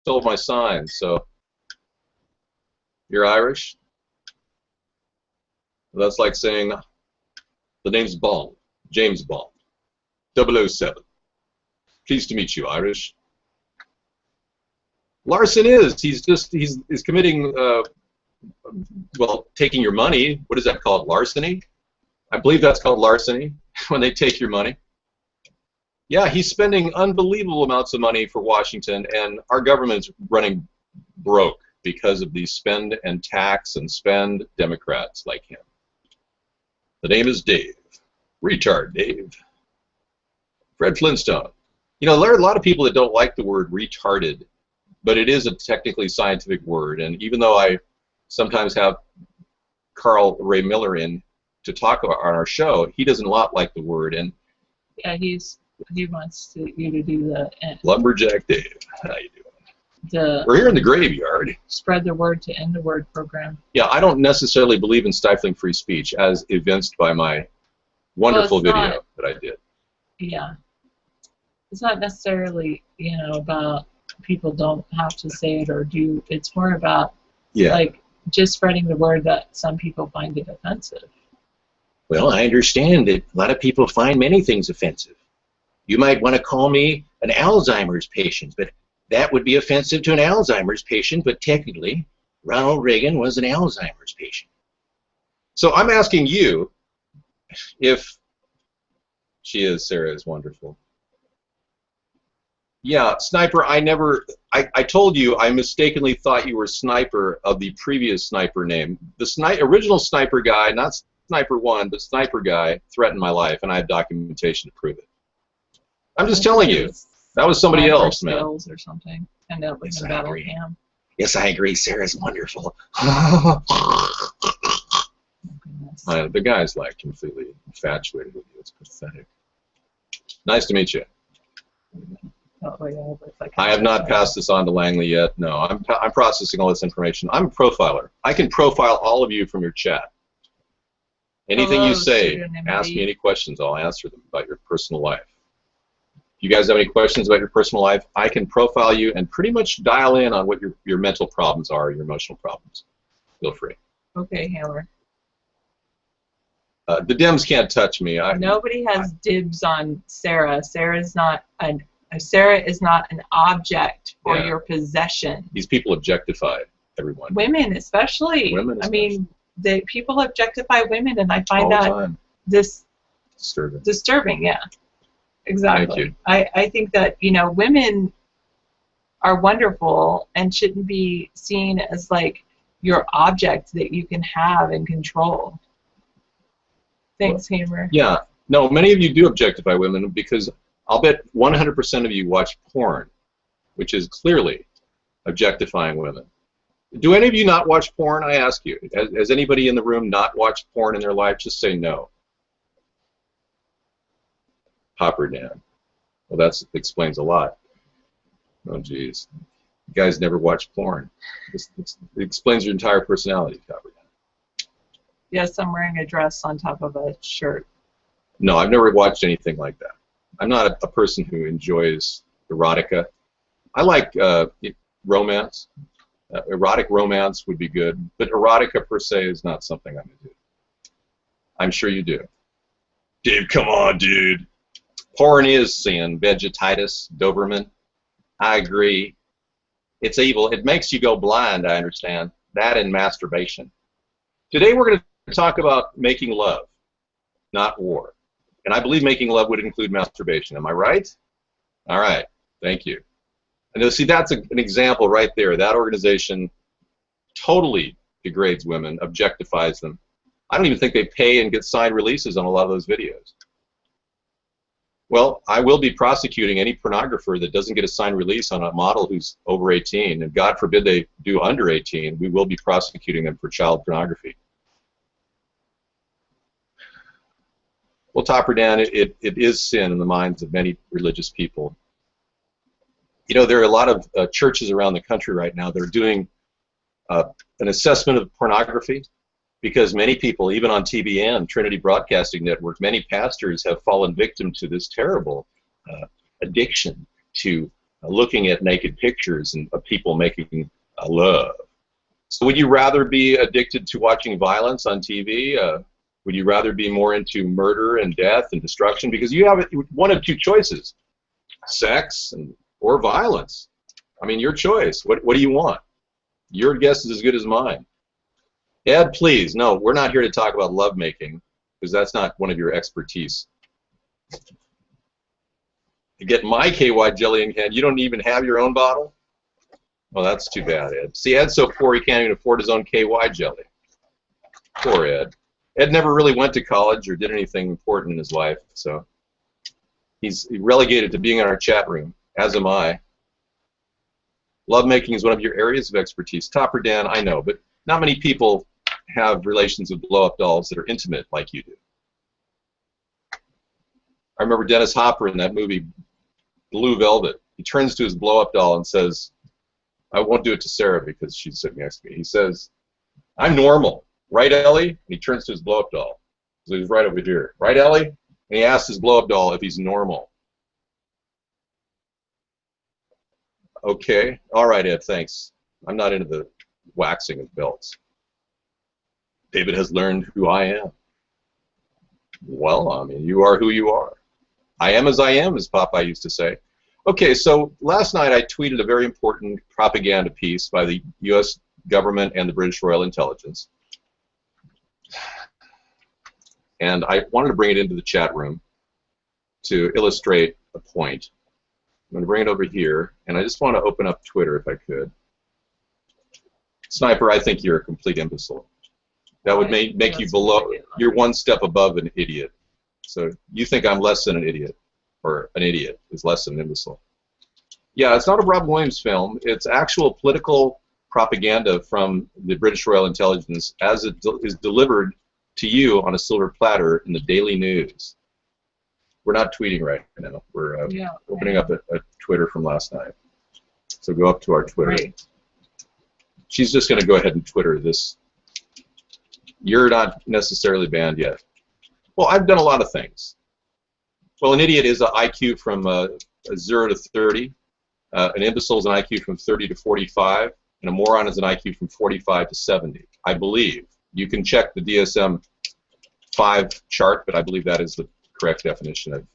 stole my sign, so you're Irish? That's like saying the name's Bond, James Bond, 007. Pleased to meet you, Irish. Larson he's committing, well, taking your money. What is that called, larceny? I believe that's called larceny, when they take your money. Yeah, he's spending unbelievable amounts of money for Washington, and our government's running broke because of these spend and tax and spend Democrats like him. The name is Dave. Retard Dave. Fred Flintstone. You know, there are a lot of people that don't like the word retarded, but it is a technically scientific word, and even though I sometimes have Carl Ray Miller in to talk about on our show, he doesn't like the word, and yeah, he wants you to do the Lumberjack Dave. How you doing? We're here in the graveyard. Spread the word to end the word program. Yeah, I don't necessarily believe in stifling free speech, as evinced by my wonderful video that I did. Yeah, it's not necessarily, you know, about people don't have to say it or do. It's more about like just spreading the word that some people find it offensive. Well, I understand that a lot of people find many things offensive. You might want to call me an Alzheimer's patient, but that would be offensive to an Alzheimer's patient, but technically, Ronald Reagan was an Alzheimer's patient. So I'm asking you if Sarah is wonderful. Yeah, Sniper, I told you I mistakenly thought you were Sniper of the previous Sniper name. The original Sniper guy, not Sniper 1, but Sniper guy, threatened my life, and I have documentation to prove it. I'm just telling you. That was somebody else, man. Or something. End up with a battle cam. Yes, I agree. Sarah's wonderful. The guy's like completely infatuated with you. It's pathetic. Nice to meet you. I have not passed this on to Langley yet. No, I'm processing all this information. I'm a profiler. I can profile all of you from your chat. Anything you say, ask me any questions. I'll answer them about your personal life. If you guys have any questions about your personal life, I can profile you and pretty much dial in on what your mental problems are, your emotional problems. Feel free. Okay, Hammer. The Dems can't touch me. Nobody has dibs on Sarah. Sarah is not an object for your possession. These people objectify everyone. Women especially. Women especially. I mean, people objectify women, and I find that disturbing. Yeah, exactly. Thank you. I think that, you know, women are wonderful and shouldn't be seen as like your object that you can have and control. Thanks, Hammer. Yeah. No, many of you do objectify women because I'll bet 100% of you watch porn, which is clearly objectifying women. Do any of you not watch porn? I ask you. Has anybody in the room not watched porn in their life? Just say no. Hopper Dan. Well, that explains a lot. Oh, geez. You guys never watch porn. It explains your entire personality, Hopper Dan. Yes, I'm wearing a dress on top of a shirt. No, I've never watched anything like that. I'm not a person who enjoys erotica. I like romance. Erotic romance would be good, but erotica per se is not something I'm into. I'm sure you do. Dave, come on, dude. Porn is sin. Vegetitis, Doberman. I agree. It's evil. It makes you go blind, I understand. That and masturbation. Today we're going to talk about making love, not war. And I believe making love would include masturbation. Am I right? All right. Thank you. And see, that's an example right there. That organization totally degrades women, objectifies them. I don't even think they pay and get signed releases on a lot of those videos. Well, I will be prosecuting any pornographer that doesn't get a signed release on a model who's over 18, and God forbid they do under 18, we will be prosecuting them for child pornography. Well, Topper Dan, it is sin in the minds of many religious people. You know, there are a lot of churches around the country right now that are doing an assessment of pornography because many people, even on TBN, Trinity Broadcasting Network, many pastors have fallen victim to this terrible addiction to looking at naked pictures and of people making love. So would you rather be addicted to watching violence on TV? Would you rather be more into murder and death and destruction? Because you have one of two choices, sex or violence. I mean, your choice. What do you want? Your guess is as good as mine. Ed, please, no, we're not here to talk about lovemaking, because that's not one of your expertise. To get my KY jelly in can, you don't even have your own bottle? Well, that's too bad, Ed. See, Ed's so poor he can't even afford his own KY jelly. Poor Ed. Ed never really went to college or did anything important in his life, so he's relegated to being in our chat room, as am I. Lovemaking is one of your areas of expertise. Topper Dan, I know, but not many people have relations with blow-up dolls that are intimate like you do. I remember Dennis Hopper in that movie, Blue Velvet. He turns to his blow-up doll and says, I won't do it to Sarah because she's sitting next to me. He says, I'm normal. Right, Ellie? And he turns to his blow-up doll. So he's right over here. Right, Ellie? And he asks his blow-up doll if he's normal. Okay. All right, Ed, thanks. I'm not into the waxing of belts. David has learned who I am. Well, I mean, you are who you are. I am, as Popeye used to say. Okay, so last night I tweeted a very important propaganda piece by the U.S. government and the British Royal Intelligence. And I wanted to bring it into the chat room to illustrate a point. I'm going to bring it over here, and I just want to open up Twitter if I could. Sniper, I think you're a complete imbecile. That would make you below, you're one step above an idiot. So you think I'm less than an idiot, or an idiot is less than an imbecile. Yeah, it's not a Robin Williams film. It's actual political propaganda from the British Royal Intelligence as it is delivered to you on a silver platter in the Daily News. We're not tweeting right now. We're opening up a Twitter from last night. So go up to our Twitter. Right. She's just going to go ahead and Twitter this. You're not necessarily banned yet. Well, I've done a lot of things. Well, an idiot is an IQ from 0 to 30. An imbecile is an IQ from 30 to 45. And a moron is an IQ from 45 to 70. I believe. You can check the DSM-5 chart, but I believe that is the correct definition of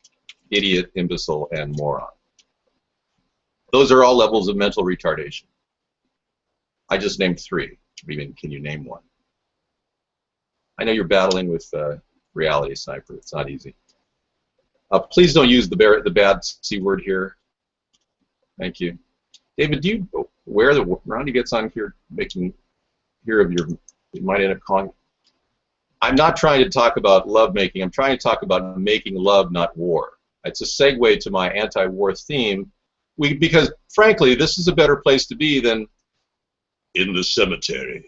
idiot, imbecile, and moron. Those are all levels of mental retardation. I just named 3. I mean, can you name one? I know you're battling with reality, Sniper. It's not easy. Please don't use the bad C word here. Thank you. David, do you aware that Ronnie gets on here making here of your, you might end up calling? I'm not trying to talk about love making. I'm trying to talk about making love, not war. It's a segue to my anti-war theme, because frankly, this is a better place to be than in the cemetery.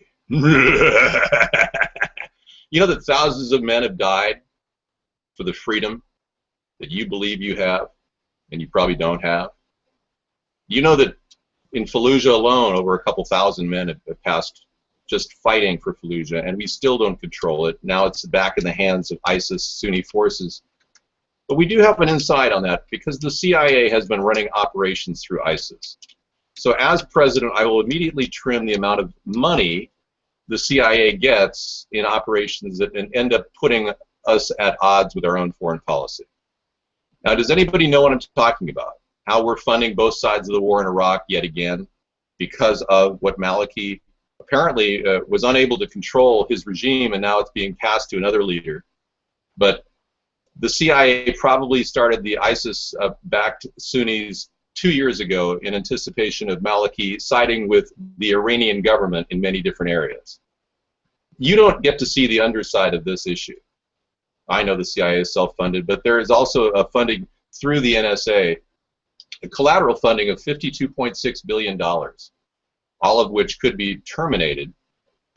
You know that thousands of men have died for the freedom that you believe you have, and you probably don't have. You know that in Fallujah alone, over a couple thousand men have passed just fighting for Fallujah, and we still don't control it. Now it's back in the hands of ISIS Sunni forces. But we do have an insight on that because the CIA has been running operations through ISIS. So as president, I will immediately trim the amount of money the CIA gets in operations that end up putting us at odds with our own foreign policy. Now, does anybody know what I'm talking about? How we're funding both sides of the war in Iraq yet again because of what Maliki apparently was unable to control his regime, and now it's being passed to another leader. But the CIA probably started the ISIS-backed Sunnis 2 years ago in anticipation of Maliki siding with the Iranian government in many different areas. You don't get to see the underside of this issue. I know the CIA is self-funded, but there is also a funding through the NSA, a collateral funding of $52.6 billion, all of which could be terminated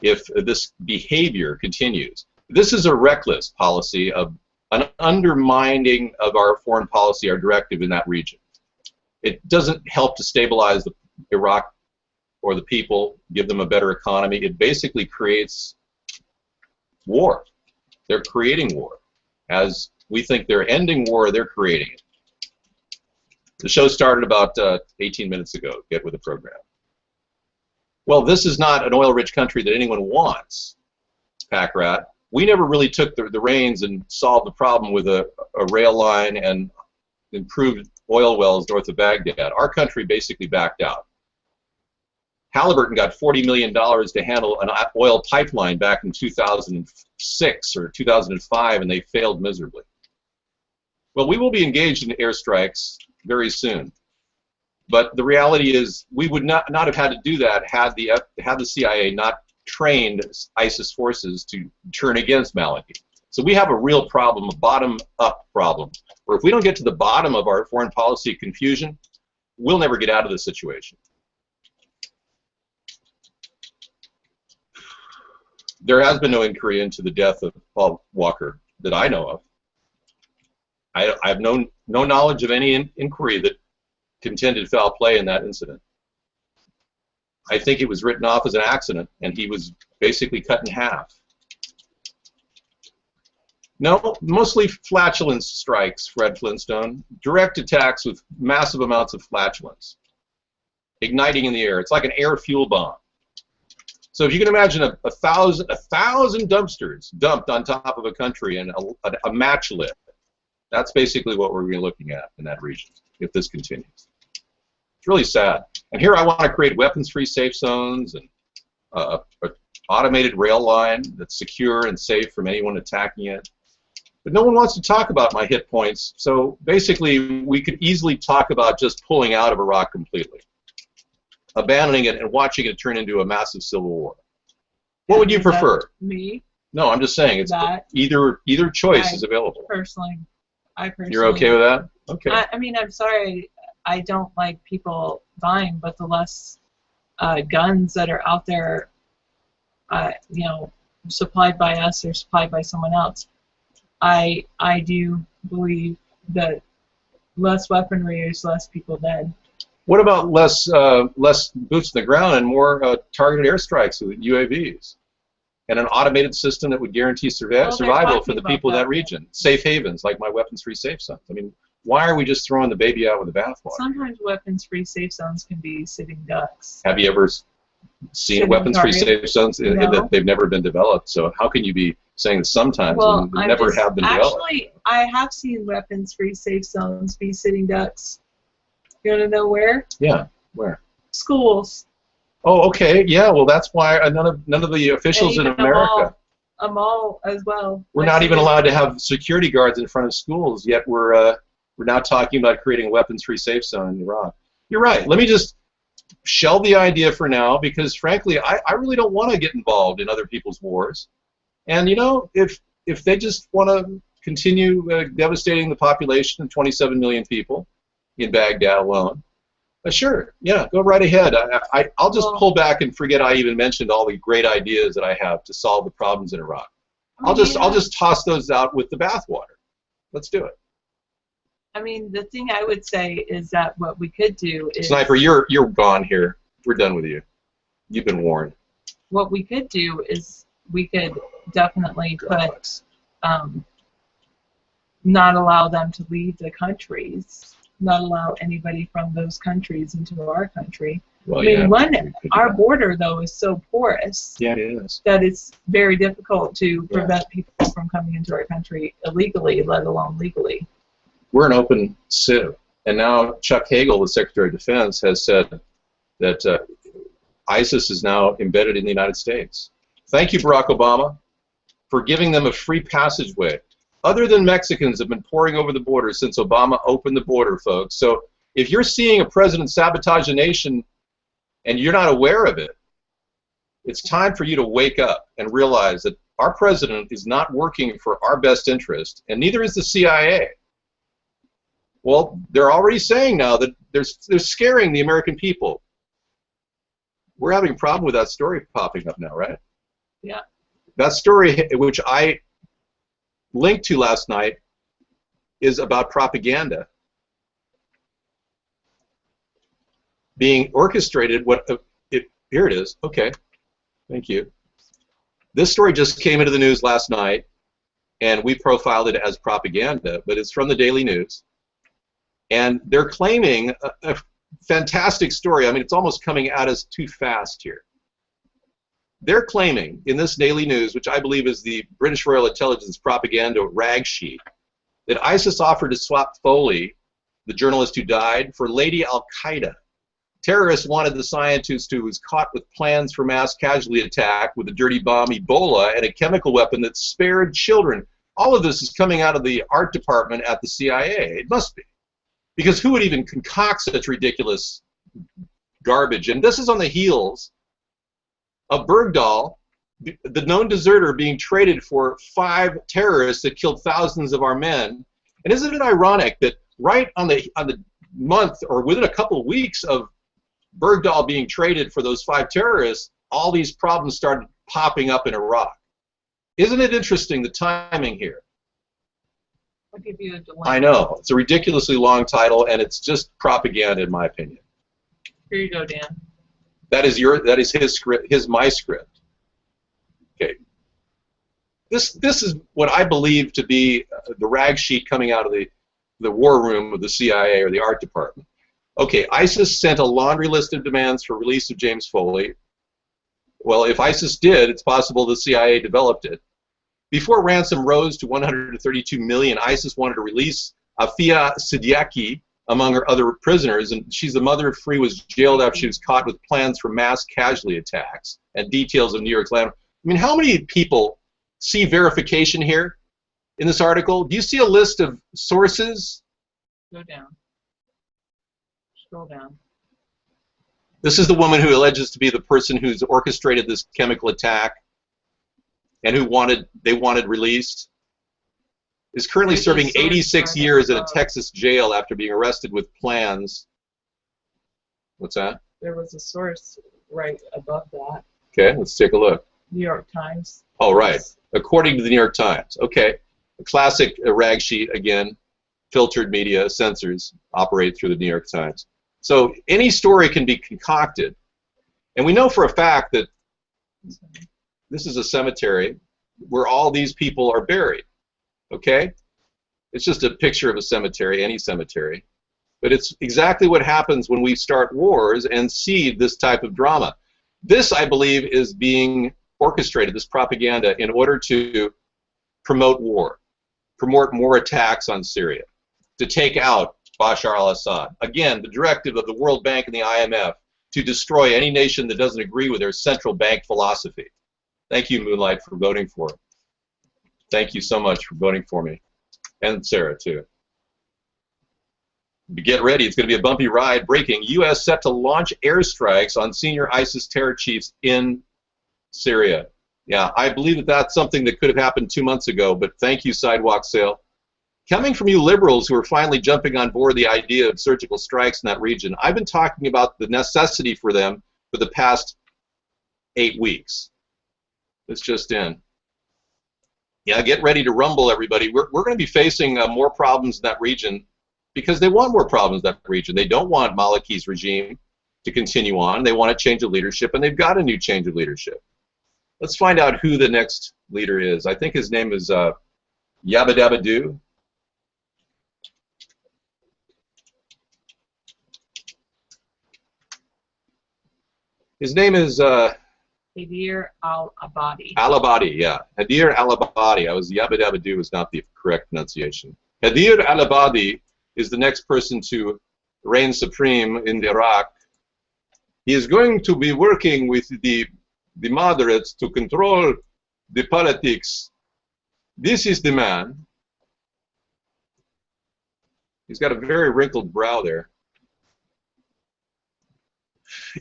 if this behavior continues. This is a reckless policy of an undermining of our foreign policy, our directive in that region. It doesn't help to stabilize Iraq or the people, give them a better economy. It basically creates war. They're creating war. As we think they're ending war, they're creating it. The show started about 18 minutes ago. Get with the program. Well, this is not an oil-rich country that anyone wants, Pack Rat. We never really took the reins and solved the problem with a rail line and improved oil wells north of Baghdad. Our country basically backed out. Halliburton got $40 million to handle an oil pipeline back in 2006 or 2005, and they failed miserably. Well, we will be engaged in airstrikes very soon. But the reality is we would not have had to do that had the CIA not trained ISIS forces to turn against Maliki. So we have a real problem, a bottom-up problem, where if we don't get to the bottom of our foreign policy confusion, we'll never get out of this situation. There has been no inquiry into the death of Paul Walker that I know of. I have no knowledge of any inquiry that contended foul play in that incident. I think it was written off as an accident, and he was basically cut in half. No, mostly flatulence strikes, Fred Flintstone. Direct attacks with massive amounts of flatulence, igniting in the air. It's like an air fuel bomb. So if you can imagine a thousand dumpsters dumped on top of a country and a match lit, that's basically what we're going to be looking at in that region if this continues. It's really sad. And here I want to create weapons-free safe zones and an automated rail line that's secure and safe from anyone attacking it. But no one wants to talk about my hit points, so basically we could easily talk about just pulling out of Iraq completely, abandoning it and watching it turn into a massive civil war. What would you prefer? Me? No, I'm just saying it's either choice is available. I personally. You're okay with that? Okay. I mean, I'm sorry. I don't like people dying, but the less guns that are out there, you know, supplied by us or supplied by someone else, I do believe that less weaponry is less people dead. What about less boots on the ground and more targeted airstrikes with UAVs? And an automated system that would guarantee survival for the people of that region. Safe havens, like my weapons-free safe zones. I mean, why are we just throwing the baby out with the bathwater? Sometimes weapons-free safe zones can be sitting ducks. Have you ever seen weapons-free safe zones? No. They've never been developed, so how can you be saying sometimes when they never have been developed? Actually, I have seen weapons-free safe zones be sitting ducks. You want to know where? Yeah, where? Schools. Oh, okay. Yeah. Well, that's why none of the officials in America. A mall as well. We're not even allowed to have security guards in front of schools. Yet we're now talking about creating a weapons-free safe zone in Iraq. You're right. Let me just shelve the idea for now because, frankly, I really don't want to get involved in other people's wars. And you know, if they just want to continue devastating the population of 27 million people in Baghdad alone. Sure, yeah, go right ahead. I'll just pull back and forget I even mentioned all the great ideas that I have to solve the problems in Iraq. I'll just toss those out with the bathwater. Let's do it. I mean, the thing I would say is that what we could do is... Sniper, you're gone here. We're done with you. You've been warned. What we could do is we could definitely put... not allow them to leave the countries. Not allow anybody from those countries into our country. Well, I mean, our border, though, is so porous that it's very difficult to prevent people from coming into our country illegally, let alone legally. We're an open civ. And now Chuck Hagel, the Secretary of Defense, has said that ISIS is now embedded in the United States. Thank you, Barack Obama, for giving them a free passageway. Other than Mexicans have been pouring over the border since Obama opened the border, folks. So if you're seeing a president sabotage a nation and you're not aware of it, it's time for you to wake up and realize that our president is not working for our best interest, and neither is the CIA. Well, they're already saying now that they're scaring the American people. We're having a problem with that story popping up now, right? Yeah. That story, which I linked to last night, is about propaganda being orchestrated. Here it is. Okay, thank you. This story just came into the news last night, and we profiled it as propaganda, but it's from the Daily News. And they're claiming a fantastic story. I mean, it's almost coming at us too fast here. They're claiming in this Daily News, which I believe is the British Royal Intelligence propaganda rag sheet, that ISIS offered to swap Foley, the journalist who died, for Lady Al-Qaeda. Terrorists wanted the scientist who was caught with plans for mass casualty attack with a dirty bomb, Ebola, and a chemical weapon that spared children. All of this is coming out of the art department at the CIA. It must be. Because who would even concoct such ridiculous garbage? And this is on the heels of Bergdahl, the known deserter, being traded for 5 terrorists that killed thousands of our men. And isn't it ironic that right on the month, or within a couple of weeks of Bergdahl being traded for those 5 terrorists, all these problems started popping up in Iraq? Isn't it interesting, the timing here? I'll give you a delay. I know. It's a ridiculously long title, and it's just propaganda, in my opinion. Here you go, Dan. That is his script, my script. Okay. This is what I believe to be the rag sheet coming out of the war room of the CIA or the art department. Okay, ISIS sent a laundry list of demands for release of James Foley. Well, if ISIS did, it's possible the CIA developed it. Before ransom rose to $132 million, ISIS wanted to release Afia Sidiaki among her other prisoners, and she's the mother of 3, was jailed after she was caught with plans for mass casualty attacks and details of New York's land. I mean, how many people see verification here in this article? Do you see a list of sources? Go down. Scroll down. This is the woman who alleges to be the person who's orchestrated this chemical attack and who they wanted released. Is currently serving 86 years at a Texas jail after being arrested with plans. What's that? There was a source right above that. Okay, let's take a look. New York Times. Oh, right. According to the New York Times. Okay. A classic rag sheet, again. Filtered media, censors operate through the New York Times. So any story can be concocted. And we know for a fact that this is a cemetery where all these people are buried. Okay? It's just a picture of a cemetery, any cemetery. But it's exactly what happens when we start wars and seed this type of drama. This, I believe, is being orchestrated, this propaganda, in order to promote war, promote more attacks on Syria, to take out Bashar al-Assad. Again, the directive of the World Bank and the IMF to destroy any nation that doesn't agree with their central bank philosophy. Thank you, Moonlight, for voting for it. Thank you so much for voting for me. And Sarah, too. Get ready. It's going to be a bumpy ride. Breaking. U.S. set to launch airstrikes on senior ISIS terror chiefs in Syria. Yeah, I believe that that's something that could have happened 2 months ago, but thank you, Sidewalk Sale. Coming from you liberals who are finally jumping on board the idea of surgical strikes in that region, I've been talking about the necessity for them for the past 8 weeks. It's just in. Yeah, get ready to rumble, everybody. We're going to be facing more problems in that region because they want more problems in that region. They don't want Maliki's regime to continue on. They want a change of leadership, and they've got a new change of leadership. Let's find out who the next leader is. I think his name is Yabadabadoo. His name is Haider al-Abadi. Al-Abadi, yeah. Haider al-Abadi. Yabadabadoo was not the correct pronunciation. Haider al-Abadi is the next person to reign supreme in Iraq. He is going to be working with the moderates to control the politics. This is the man. He's got a very wrinkled brow there.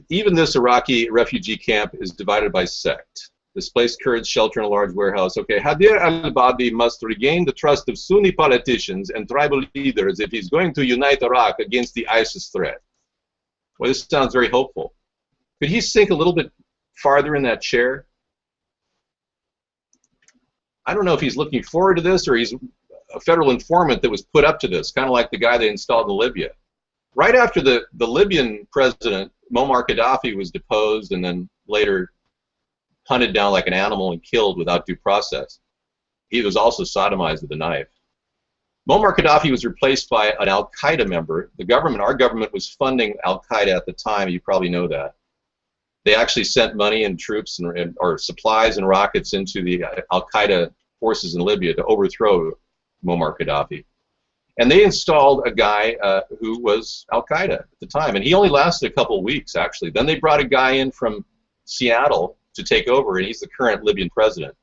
Even this Iraqi refugee camp is divided by sect. Displaced Kurds shelter in a large warehouse. Okay, Haider al-Abadi must regain the trust of Sunni politicians and tribal leaders if he's going to unite Iraq against the ISIS threat. Well, this sounds very hopeful. Could he sink a little bit farther in that chair? I don't know if he's looking forward to this or he's a federal informant that was put up to this, kind of like the guy they installed in Libya. Right after the Libyan president, Muammar Gaddafi, was deposed and then later hunted down like an animal and killed without due process, he was also sodomized with a knife. Muammar Gaddafi was replaced by an Al-Qaeda member. The government, our government, was funding Al-Qaeda at the time. You probably know that. They actually sent money and troops or supplies and rockets into the Al-Qaeda forces in Libya to overthrow Muammar Gaddafi. And they installed a guy who was Al-Qaeda at the time. And he only lasted a couple of weeks, actually. Then they brought a guy in from Seattle to take over, and he's the current Libyan president.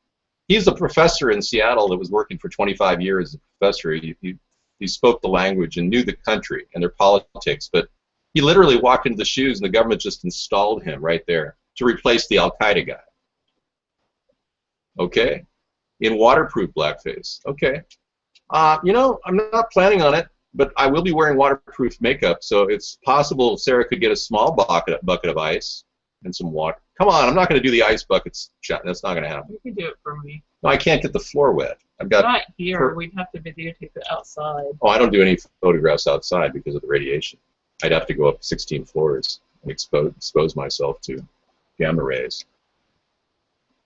He's a professor in Seattle that was working for 25 years as a professor. He spoke the language and knew the country and their politics, but he literally walked into the shoes and the government just installed him right there to replace the Al-Qaeda guy. Okay. In waterproof blackface. Okay. You know, I'm not planning on it, but I will be wearing waterproof makeup, so it's possible Sarah could get a small bucket of ice and some water. Come on, I'm not going to do the ice buckets. That's not going to happen. You can do it for me. No, I can't get the floor wet. I've got. Not here. We'd have to videotape it outside. Oh, I don't do any photographs outside because of the radiation. I'd have to go up 16 floors and expose myself to gamma rays.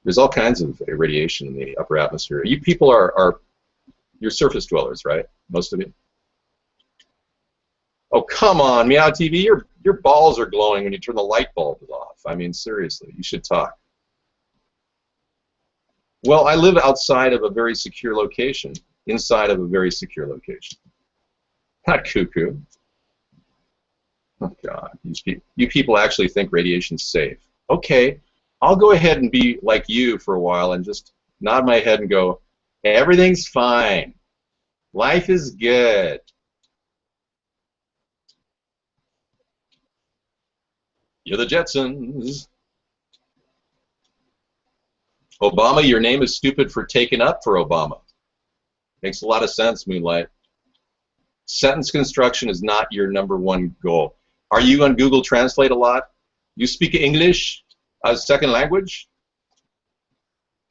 There's all kinds of radiation in the upper atmosphere. You people you're surface dwellers, right? Most of you. Oh, come on, Meow TV, your balls are glowing when you turn the light bulb off. I mean, seriously, you should talk. Well, I live outside of a very secure location, inside of a very secure location. Not cuckoo. Oh, God, you people actually think radiation's safe. Okay, I'll go ahead and be like you for a while and just nod my head and go, everything's fine. Life is good. You're the Jetsons. Obama, your name is stupid for taking up for Obama. Makes a lot of sense, Moonlight. Sentence construction is not your #1 goal. Are you on Google Translate a lot? You speak English as second language?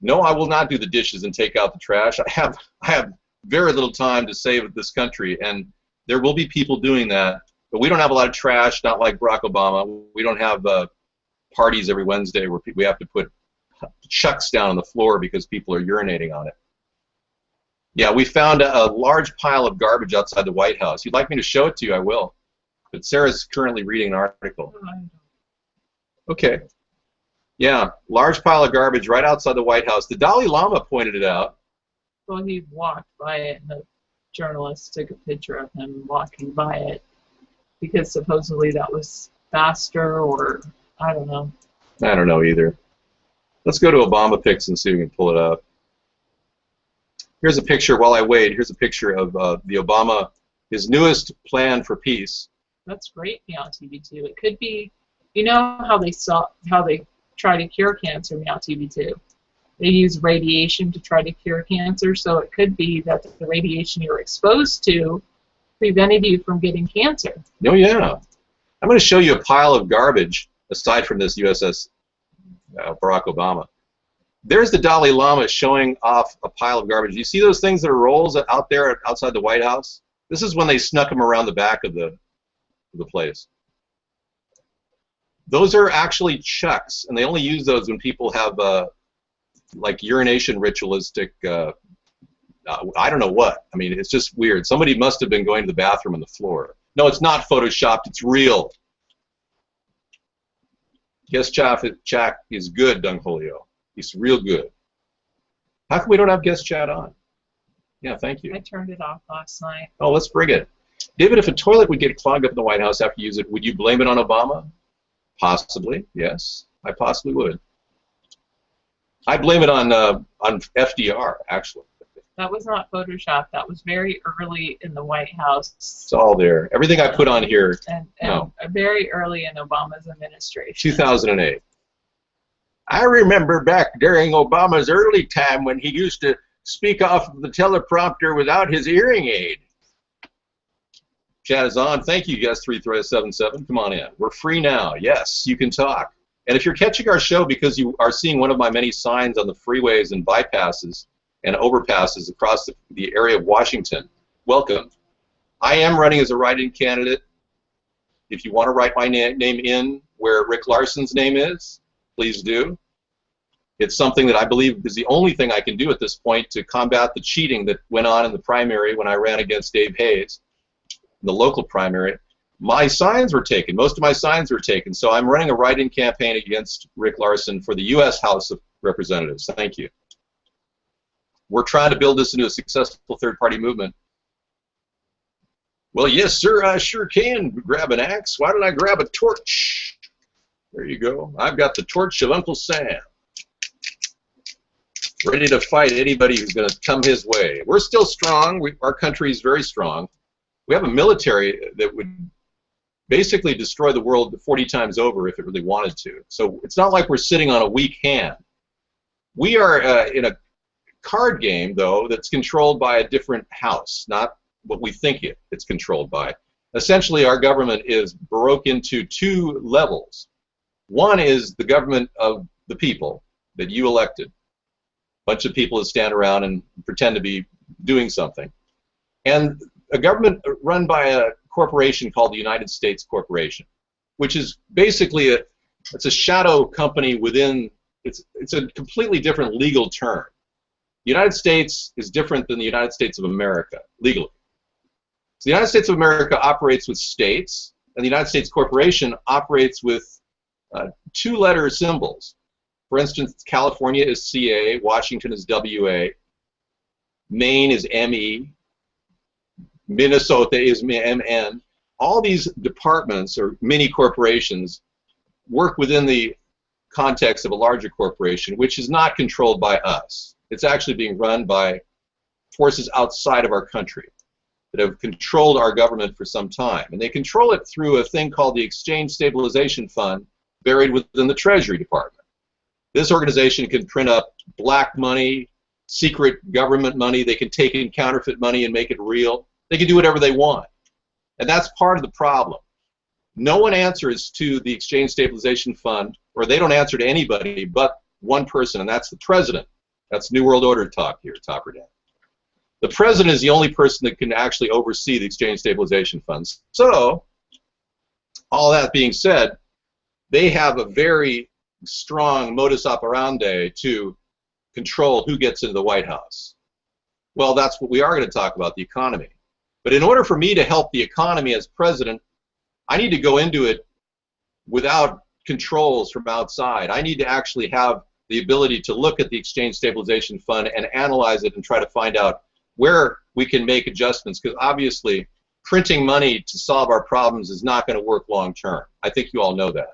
No, I will not do the dishes and take out the trash. I have very little time to save this country, and there will be people doing that. But we don't have a lot of trash, not like Barack Obama. We don't have parties every Wednesday where we have to put chucks down on the floor because people are urinating on it. Yeah, we found a large pile of garbage outside the White House. You'd like me to show it to you, I will. But Sarah's currently reading an article. Okay. Yeah, large pile of garbage right outside the White House. The Dalai Lama pointed it out. Well, he walked by it, and the journalist took a picture of him walking by it because supposedly that was faster, or I don't know. I don't know either. Let's go to Obama pics and see if we can pull it up. Here's a picture, while I wait, here's a picture of the Obama, his newest plan for peace. That's great, Meow TV 2. It could be, you know how they try to cure cancer, Meow TV 2. They use radiation to try to cure cancer, so it could be that the radiation you're exposed to prevented you from getting cancer. Oh, yeah. I'm going to show you a pile of garbage, aside from this USS Barack Obama. There's the Dalai Lama showing off a pile of garbage. You see those things that are rolls out there outside the White House? This is when they snuck them around the back of the place. Those are actually chucks, and they only use those when people have like urination ritualistic, I don't know what. I mean, it's just weird. Somebody must have been going to the bathroom on the floor. No, it's not photoshopped. It's real. Guest chat is good, Dung Julio. He's real good. How come we don't have guest chat on? Yeah, thank you. I turned it off last night. Oh, let's bring it. David, if a toilet would get clogged up in the White House after you use it, would you blame it on Obama? Possibly, yes. I possibly would. I blame it on FDR, actually. That was not Photoshop. That was very early in the White House. It's all there. Everything I put on here. And very early in Obama's administration. 2008. I remember back during Obama's early time when he used to speak off of the teleprompter without his hearing aid. Chat is on. Thank you, Guest3377. Come on in. We're free now. Yes, you can talk. And if you're catching our show because you are seeing one of my many signs on the freeways and bypasses and overpasses across the area of Washington, welcome. I am running as a write-in candidate. If you want to write my name in where Rick Larson's name is, please do. It's something that I believe is the only thing I can do at this point to combat the cheating that went on in the primary when I ran against Dave Hayes, in the local primary. My signs were taken. Most of my signs were taken. So I'm running a write-in campaign against Rick Larsen for the U.S. House of Representatives. Thank you. We're trying to build this into a successful third-party movement. Well, yes, sir, I sure can grab an axe. Why don't I grab a torch? There you go. I've got the torch of Uncle Sam, ready to fight anybody who's going to come his way. We're still strong. Our country is very strong. We have a military that would basically destroy the world 40 times over if it really wanted to. So it's not like we're sitting on a weak hand. We are in a card game, though, that's controlled by a different house, not what we think it's controlled by. Essentially, our government is broke into two levels. One is the government of the people that you elected. A bunch of people that stand around and pretend to be doing something. And a government run by a corporation called the United States Corporation, which is basically it's a shadow company within, it's a completely different legal term. The United States is different than the United States of America, legally. So the United States of America operates with states, and the United States Corporation operates with two-letter symbols. For instance, California is CA, Washington is WA, Maine is ME, Minnesota is MN. All these departments or mini corporations work within the context of a larger corporation, which is not controlled by us. It's actually being run by forces outside of our country that have controlled our government for some time. And they control it through a thing called the Exchange Stabilization Fund, buried within the Treasury Department. This organization can print up black money, secret government money. They can take in counterfeit money and make it real. They can do whatever they want. And that's part of the problem. No one answers to the Exchange Stabilization Fund, or they don't answer to anybody but one person, and that's the president. That's New World Order talk here, Topper Dan. The president is the only person that can actually oversee the Exchange Stabilization Funds. So, all that being said, they have a very strong modus operandi to control who gets into the White House. Well, that's what we are going to talk about, the economy. But in order for me to help the economy as president, I need to go into it without controls from outside. I need to actually have the ability to look at the Exchange Stabilization Fund and analyze it and try to find out where we can make adjustments, because obviously printing money to solve our problems is not going to work long term. I think you all know that.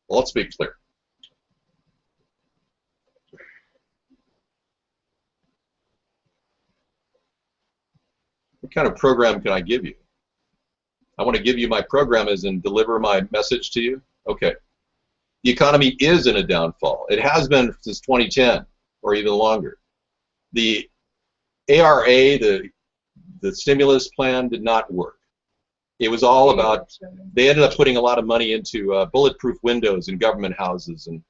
Well, let's be clear. What kind of program can I give you? I want to give you my program as in deliver my message to you. Okay. The economy is in a downfall. It has been since 2010 or even longer. The ARA, the stimulus plan, did not work. It was all about, they ended up putting a lot of money into bulletproof windows in government houses and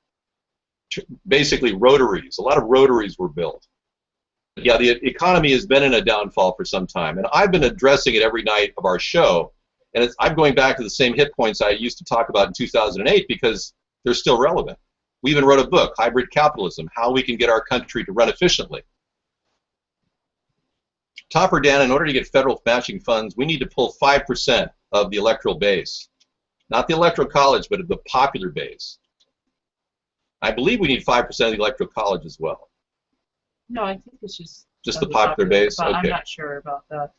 basically rotaries. A lot of rotaries were built. Yeah, the economy has been in a downfall for some time, and I've been addressing it every night of our show, and I'm going back to the same hit points I used to talk about in 2008 because they're still relevant. We even wrote a book, Hybrid Capitalism, How We Can Get Our Country to Run Efficiently. Topper Dan, in order to get federal matching funds, we need to pull 5% of the electoral base. Not the electoral college, but of the popular base. I believe we need 5% of the electoral college as well. No, I think it's just the popular base? But okay. I'm not sure about that.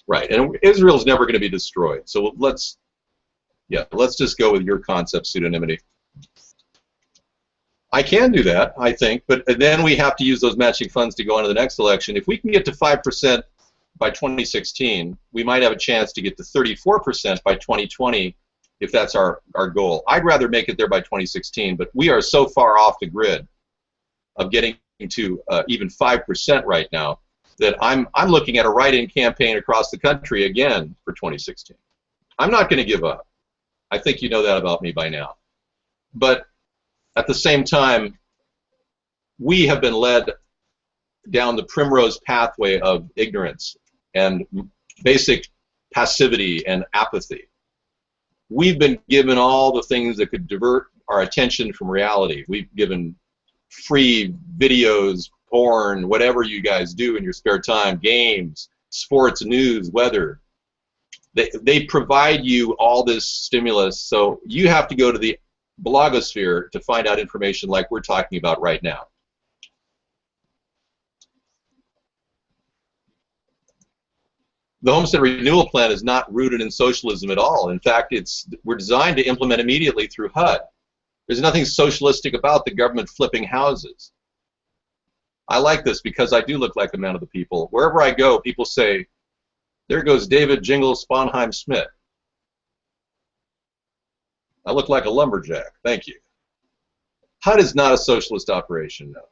Right, and Israel's never going to be destroyed. So let's just go with your concept, pseudonymity. I can do that, I think, but then we have to use those matching funds to go on to the next election. If we can get to 5% by 2016, we might have a chance to get to 34% by 2020 if that's our goal. I'd rather make it there by 2016, but we are so far off the grid of getting to even 5% right now that I'm looking at a write-in campaign across the country again for 2016. I'm not going to give up. I think you know that about me by now. But at the same time, we have been led down the primrose pathway of ignorance and basic passivity and apathy. We've been given all the things that could divert our attention from reality. We've given free videos, porn, whatever you guys do in your spare time, games, sports, news, weather. They provide you all this stimulus, so you have to go to the blogosphere to find out information like we're talking about right now. The Homestead Renewal Plan is not rooted in socialism at all. In fact, we're designed to implement immediately through HUD. There's nothing socialistic about the government flipping houses. I like this because I do look like a man of the people. Wherever I go, people say, "There goes David Jingle Sponheim Smith." I look like a lumberjack. Thank you. HUD is not a socialist operation, no.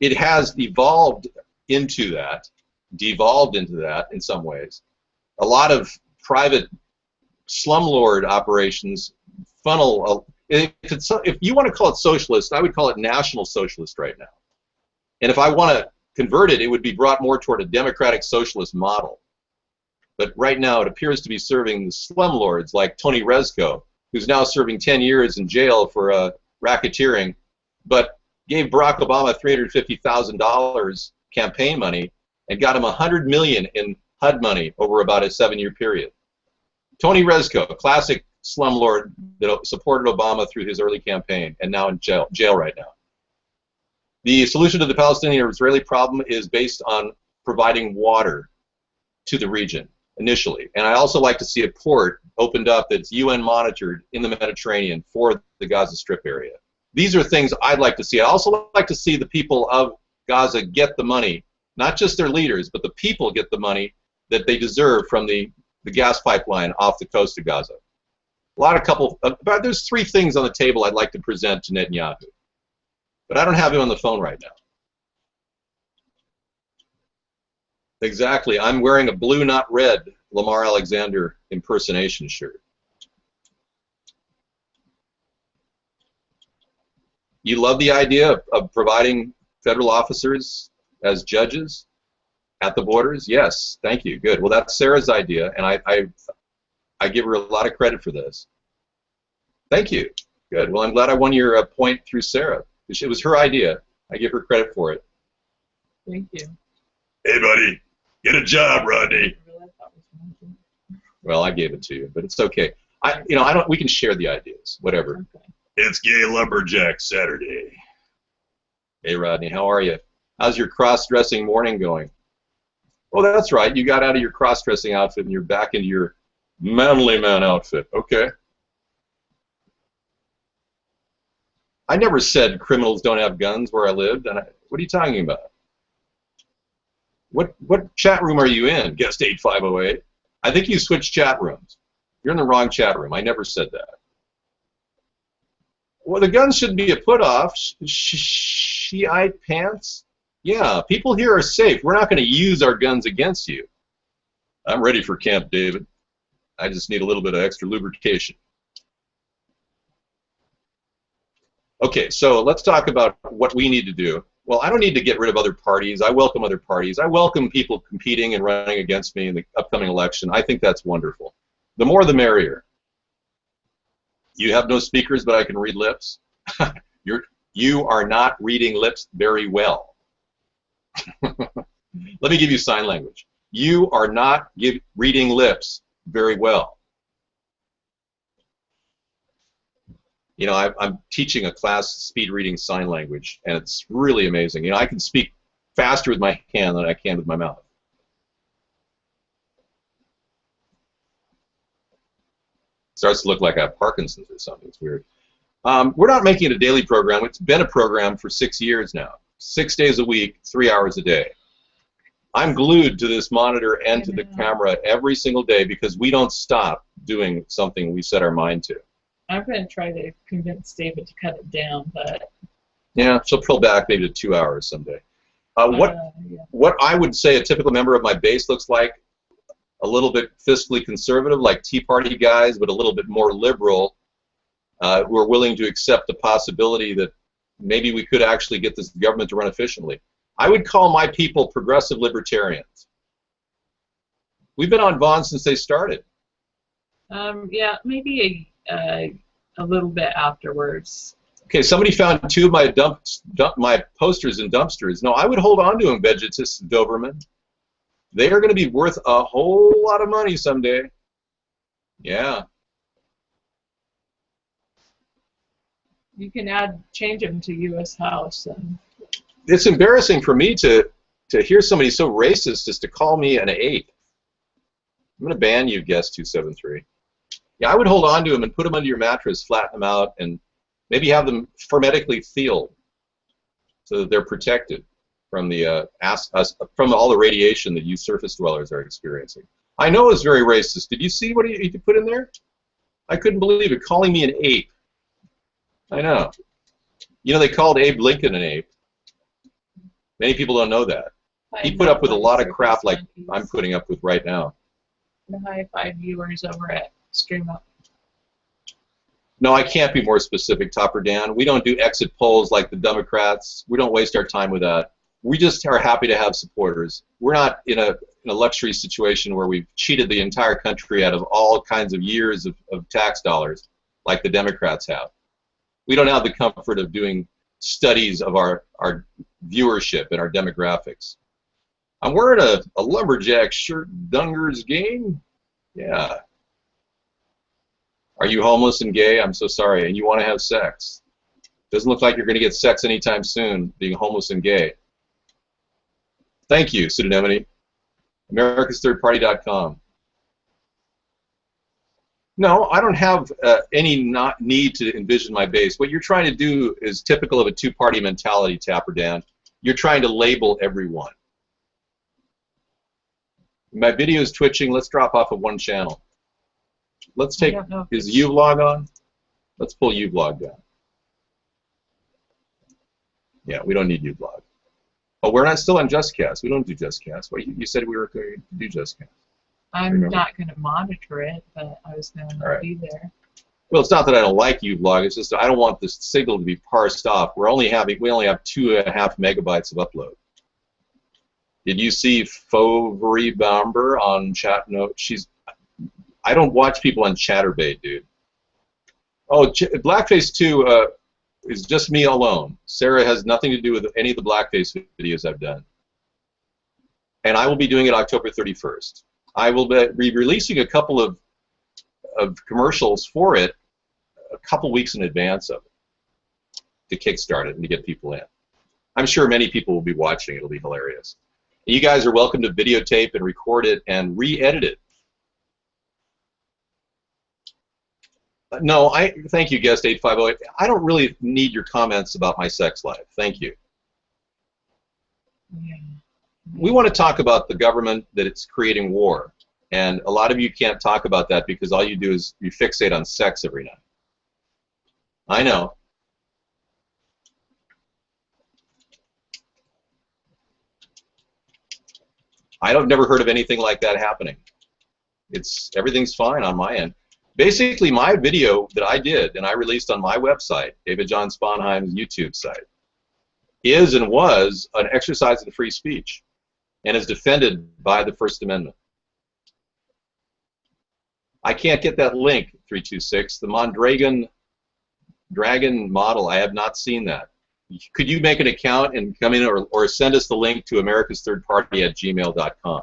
It has evolved into that, devolved into that in some ways. A lot of private slumlord operations funnel. If you want to call it socialist, I would call it national socialist right now. And if I want to convert it, it would be brought more toward a democratic socialist model. But right now it appears to be serving the slumlords like Tony Rezko, who's now serving 10 years in jail for racketeering, but gave Barack Obama $350,000 campaign money and got him $100 million in HUD money over about a 7-year period. Tony Rezko, a classic slumlord that supported Obama through his early campaign and now in jail right now. The solution to the Palestinian-Israeli problem is based on providing water to the region initially. And I also like to see a port opened up that's UN monitored in the Mediterranean for the Gaza Strip area. These are things I'd like to see. I also like to see the people of Gaza get the money, not just their leaders, but the people get the money that they deserve from the gas pipeline off the coast of Gaza. There's 3 things on the table I'd like to present to Netanyahu. But I don't have him on the phone right now. Exactly. I'm wearing a blue, not red, Lamar Alexander impersonation shirt. You love the idea of providing federal officers as judges at the borders? Yes. Thank you. Good. Well, that's Sarah's idea, and I give her a lot of credit for this. Thank you. Good. Well, I'm glad I won your point through Sarah. It was her idea. I give her credit for it. Thank you. Hey, buddy. Get a job, Rodney. Well, I gave it to you, but it's okay. We can share the ideas, whatever. Okay. It's Gay Lumberjack Saturday. Hey, Rodney, how are you? How's your cross-dressing morning going? Oh, that's right. You got out of your cross-dressing outfit and you're back into your manly man outfit. Okay. I never said criminals don't have guns where I lived. And what are you talking about? What chat room are you in? Guest 8508. I think you switched chat rooms. You're in the wrong chat room. I never said that. Well, the guns shouldn't be a put-off. Shiite pants? Yeah, people here are safe. We're not going to use our guns against you. I'm ready for Camp David. I just need a little bit of extra lubrication. Okay, so let's talk about what we need to do. Well, I don't need to get rid of other parties. I welcome other parties. I welcome people competing and running against me in the upcoming election. I think that's wonderful. The more the merrier. You have no speakers, but I can read lips. You are not reading lips very well. Let me give you sign language. You are not reading lips very well. You know, I'm teaching a class speed reading sign language, and it's really amazing. You know, I can speak faster with my hand than I can with my mouth. Starts to look like I have Parkinson's or something. It's weird. We're not making it a daily program. It's been a program for 6 years now. 6 days a week, 3 hours a day. I'm glued to this monitor and to the camera every single day because we don't stop doing something we set our mind to. I'm going to try to convince David to cut it down, but... Yeah, she'll pull back maybe to 2 hours someday. What I would say a typical member of my base looks like, a little bit fiscally conservative, like Tea Party guys, but a little bit more liberal, who are willing to accept the possibility that maybe we could actually get this government to run efficiently. I would call my people progressive libertarians. We've been on Vaughn since they started. Yeah, maybe a little bit afterwards. Okay, somebody found two of my my posters in dumpsters. No, I would hold on to them, Vegetus Doberman. They are going to be worth a whole lot of money someday. Yeah. You can change them to U.S. House. And It's embarrassing for me to hear somebody so racist as to call me an ape. I'm going to ban you, Guest 273. Yeah, I would hold on to them and put them under your mattress, flatten them out, and maybe have them hermetically sealed so that they're protected from the from all the radiation that you surface dwellers are experiencing. I know it's very racist. Did you see what he put in there? I couldn't believe it, calling me an ape. I know. You know, they called Abe Lincoln an ape. Many people don't know that. He put up with a lot of crap like I'm putting up with right now. The high-five viewers over at StreamUp. No, I can't be more specific, Topper Dan. We don't do exit polls like the Democrats. We don't waste our time with that. We just are happy to have supporters. We're not in a luxury situation where we've cheated the entire country out of all kinds of years of tax dollars like the Democrats have. We don't have the comfort of doing studies of our viewership and our demographics. I'm wearing a lumberjack shirt, Dunger's game. Yeah. Are you homeless and gay? I'm so sorry. And you want to have sex? Doesn't look like you're going to get sex anytime soon, being homeless and gay. Thank you, Pseudonymity. AmericasThirdParty.com. No, I don't have any need to envision my base. What you're trying to do is typical of a two-party mentality, Tapper Dan. You're trying to label everyone. My video is twitching. Let's drop off of one channel. Let's take, is uVlog on? Let's pull uVlog down. Yeah, we don't need uVlog. Oh, we're not still on JustCast. We don't do JustCast. Well, you said we were going to do JustCast. I'm not going to monitor it, but I was going to be there. Well, it's not that I don't like uVlog. It's just I don't want this signal to be parsed off. We only have 2.5 megabytes of upload. Did you see Fovery Bomber on chat? No, I don't watch people on Chatterbait, dude. Oh, Blackface 2 is just me alone. Sarah has nothing to do with any of the Blackface videos I've done. And I will be doing it October 31st. I will be releasing a couple of commercials for it a couple weeks in advance of it to kickstart it and to get people in. I'm sure many people will be watching. It'll be hilarious. And you guys are welcome to videotape and record it and re-edit it. No, thank you, Guest 8508. I don't really need your comments about my sex life. Thank you. Yeah. We want to talk about the government that it's creating war. And a lot of you can't talk about that because all you do is you fixate on sex every night. I know. I've never heard of anything like that happening. Everything's fine on my end. Basically, my video that I did and I released on my website, David John Sponheim's YouTube site, is and was an exercise in free speech and is defended by the First Amendment. I can't get that link, 326. The Mondragon Dragon model, I have not seen that. Could you make an account and come in or send us the link to americasthirdparty@gmail.com?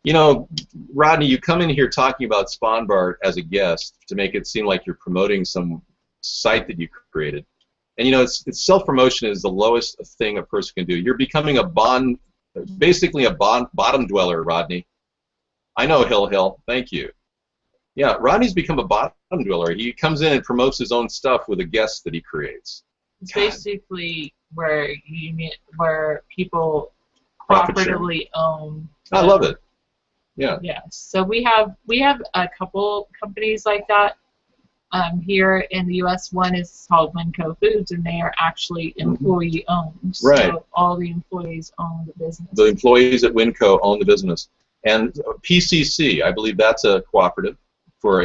You know, Rodney, you come in here talking about SpawnBart as a guest to make it seem like you're promoting some site that you created. And you know, self-promotion is the lowest thing a person can do. You're becoming basically a bottom dweller, Rodney. I know, Hill. Thank you. Yeah, Rodney's become a bottom dweller. He comes in and promotes his own stuff with a guest that he creates. It's basically where people cooperatively own. I love it. Yeah. Yes. So we have a couple companies like that here in the U.S. One is called Winco Foods, and they are actually employee-owned. Right. So all the employees own the business. The employees at Winco own the business. And PCC, I believe that's a cooperative for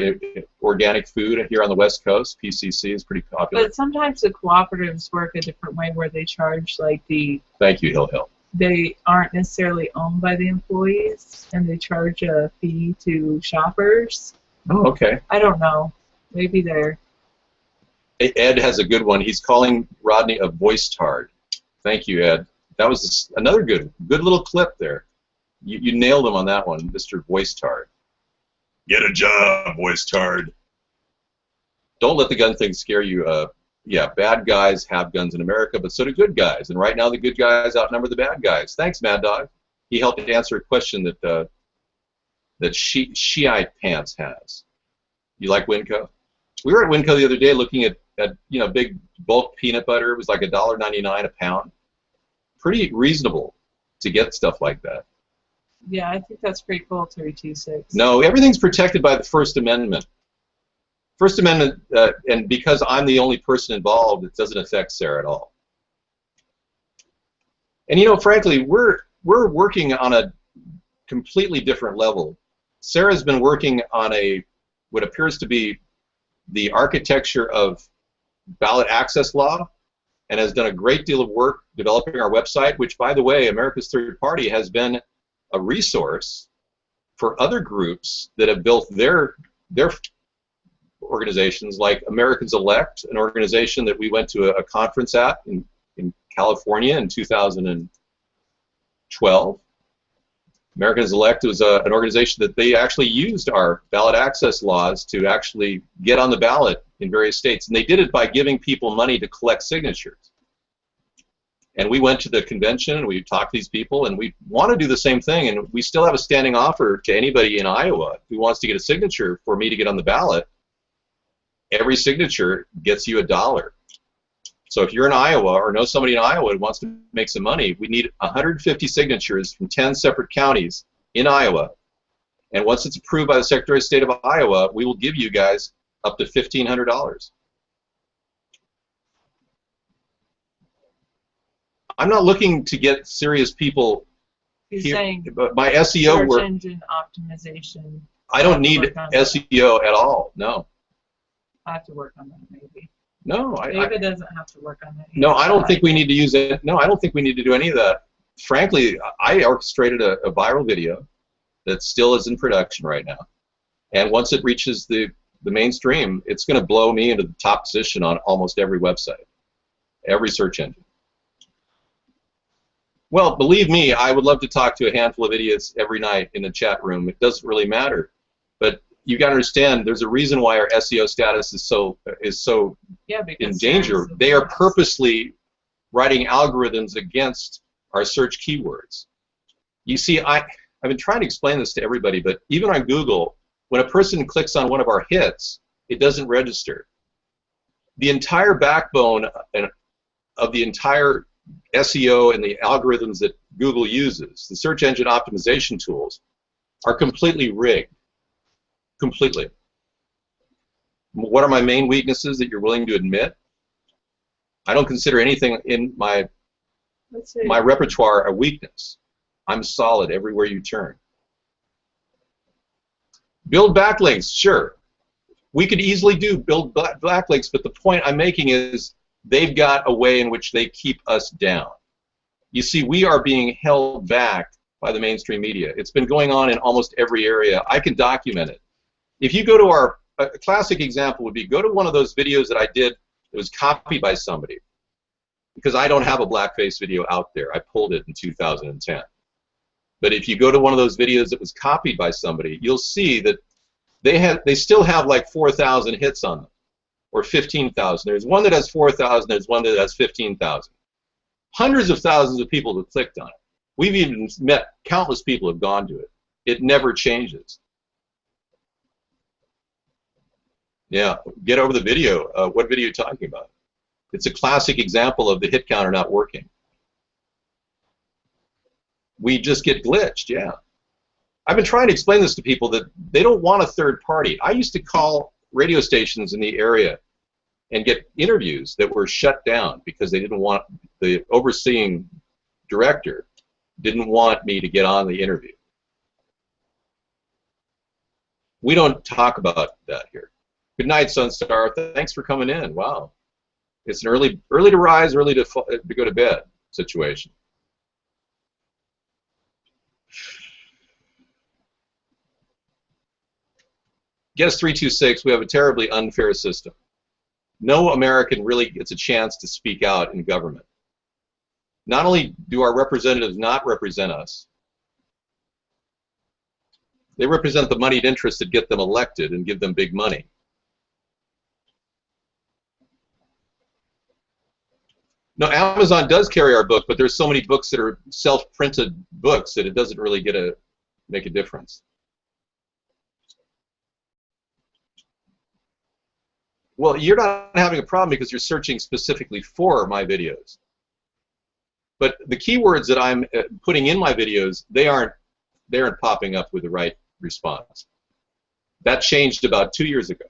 organic food here on the West Coast. PCC is pretty popular. But sometimes the cooperatives work a different way where they charge like the... Thank you, Hill. They aren't necessarily owned by the employees, and they charge a fee to shoppers. Oh, okay. I don't know. Maybe they're... Ed has a good one. He's calling Rodney a voice tard. Thank you, Ed. That was another good little clip there. You nailed him on that one, Mr. Voice Tard. Get a job, voice tard. Don't let the gun thing scare you. Yeah, bad guys have guns in America, but so do good guys. And right now, the good guys outnumber the bad guys. Thanks, Mad Dog. He helped answer a question that Shiite Pants has. You like Winco? We were at Winco the other day looking at big bulk peanut butter. It was like $1.99 a pound. Pretty reasonable to get stuff like that. Yeah, I think that's pretty cool, 326. No, everything's protected by the First Amendment. First Amendment, and because I'm the only person involved, it doesn't affect Sarah at all. And frankly, we're working on a completely different level. Sarah's been working on what appears to be the architecture of ballot access law, and has done a great deal of work developing our website, which, by the way, America's Third Party has been a resource for other groups that have built their organizations, like Americans Elect, an organization that we went to a conference at in California in 2012. Americans Elect was an organization that they actually used our ballot access laws to actually get on the ballot in various states. And they did it by giving people money to collect signatures. And we went to the convention and we talked to these people, and we want to do the same thing. And we still have a standing offer to anybody in Iowa who wants to get a signature for me to get on the ballot. Every signature gets you $1. So if you're in Iowa or know somebody in Iowa who wants to make some money, we need 150 signatures from 10 separate counties in Iowa. And once it's approved by the Secretary of State of Iowa, we will give you guys up to $1,500. I'm not looking to get serious people He's here, saying but my SEO search work, engine optimization. I don't need SEO at all. No. I have to work on that, maybe. No, David doesn't have to work on that. No, I don't think we need to use it. No, I don't think we need to do any of that. Frankly, I orchestrated a viral video that still is in production right now. And once it reaches the mainstream, it's going to blow me into the top position on almost every website, every search engine. Well, believe me, I would love to talk to a handful of idiots every night in the chat room. It doesn't really matter. But you got to understand, there's a reason why our SEO status is so in danger. They are purposely writing algorithms against our search keywords. You see, I've been trying to explain this to everybody, but even on Google, when a person clicks on one of our hits, it doesn't register. The entire backbone of the entire SEO and the algorithms that Google uses, the search engine optimization tools, are completely rigged. Completely. What are my main weaknesses that you're willing to admit? I don't consider anything in my repertoire a weakness. I'm solid everywhere you turn. Build backlinks, sure. We could easily build backlinks, but the point I'm making is they've got a way in which they keep us down. You see, we are being held back by the mainstream media. It's been going on in almost every area. I can document it. If you go to a classic example would be, go to one of those videos that I did that was copied by somebody, because I don't have a blackface video out there. I pulled it in 2010. But if you go to one of those videos that was copied by somebody, you'll see that they still have like 4,000 hits on them, or 15,000. There's one that has 4,000. There's one that has 15,000. Hundreds of thousands of people have clicked on it. We've even met countless people who have gone to it. It never changes. Yeah, get over the video. What video are you talking about? It's a classic example of the hit counter not working. We just get glitched, yeah. I've been trying to explain this to people that they don't want a third party. I used to call radio stations in the area and get interviews that were shut down because they didn't want, the overseeing director didn't want me to get on the interview. We don't talk about that here. Good night, Sunstar. Thanks for coming in. Wow. It's an early to rise, early to go to bed situation. Guess 326, we have a terribly unfair system. No American really gets a chance to speak out in government. Not only do our representatives not represent us, they represent the moneyed interests that get them elected and give them big money. No, Amazon does carry our book, but there's so many books that are self-printed books that it doesn't really make a difference. Well, you're not having a problem because you're searching specifically for my videos. But the keywords that I'm putting in my videos, they aren't popping up with the right response. That changed about 2 years ago.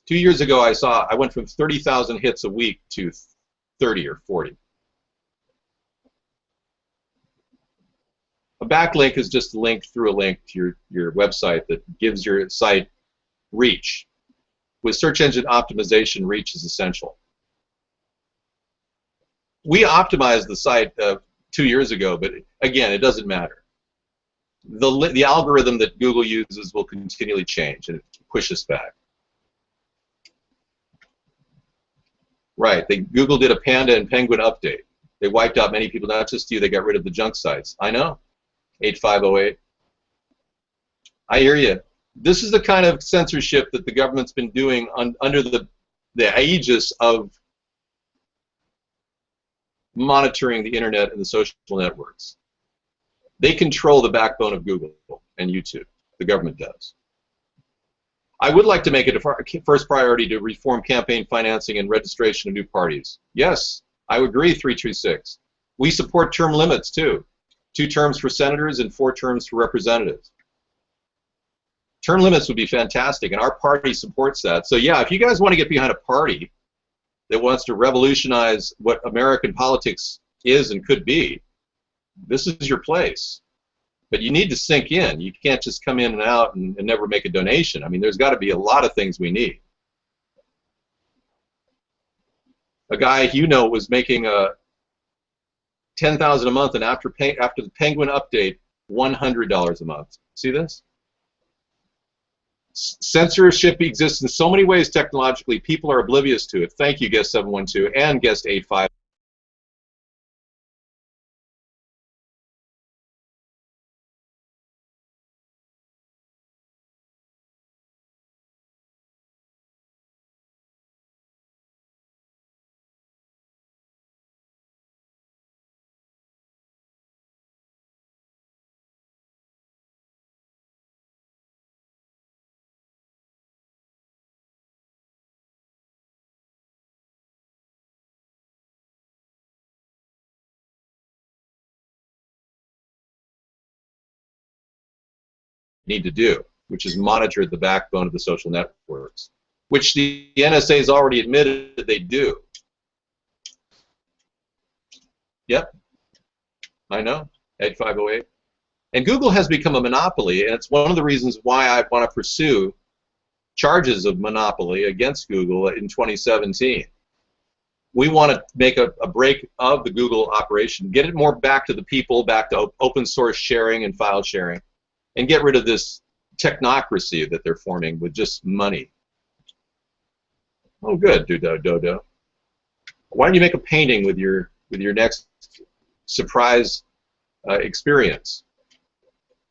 2 years ago, I went from 30,000 hits a week to 30 or 40. A backlink is just a link through a link to your website that gives your site reach. With search engine optimization, reach is essential. We optimized the site 2 years ago, but again, it doesn't matter. The algorithm that Google uses will continually change and push us back. Right, Google did a Panda and Penguin update. They wiped out many people, not just you, they got rid of the junk sites. I know, 8508. I hear you. This is the kind of censorship that the government's been doing under the aegis of monitoring the internet and the social networks. They control the backbone of Google and YouTube. The government does. I would like to make it a first priority to reform campaign financing and registration of new parties. Yes, I would agree, 336. We support term limits, too. 2 terms for senators and 4 terms for representatives. Term limits would be fantastic, and our party supports that. So yeah, if you guys want to get behind a party that wants to revolutionize what American politics is and could be, this is your place. But you need to sink in. You can't just come in and out and never make a donation. I mean, there's got to be a lot of things we need. A guy you know was making $10,000 a month, and after the Penguin update, $100 a month. See this? Censorship exists in so many ways technologically. People are oblivious to it. Thank you, guest 712 and guest 85. Need to do, which is monitor the backbone of the social networks, which the NSA has already admitted that they do. Yep, I know, 8508. And Google has become a monopoly, and it's one of the reasons why I want to pursue charges of monopoly against Google in 2017. We want to make a break of the Google operation, get it more back to the people, back to open source sharing and file sharing, and get rid of this technocracy that they're forming with just money. Oh, good, Dodo. Why don't you make a painting with your next surprise experience?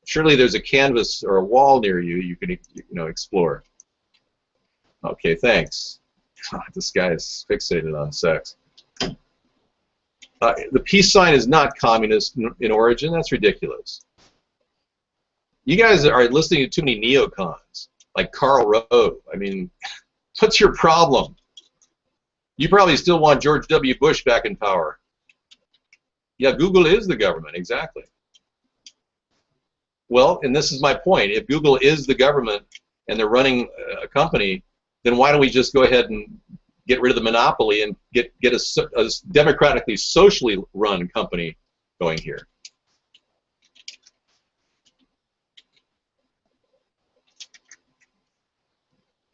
Surely there's a canvas or a wall near you you can explore. Okay, thanks. This guy is fixated on sex. The peace sign is not communist in origin. That's ridiculous. You guys are listening to too many neocons, like Karl Rove. I mean, what's your problem? You probably still want George W. Bush back in power. Yeah, Google is the government, exactly. Well, and this is my point. If Google is the government and they're running a company, then why don't we just go ahead and get rid of the monopoly and get a democratically, socially run company going here?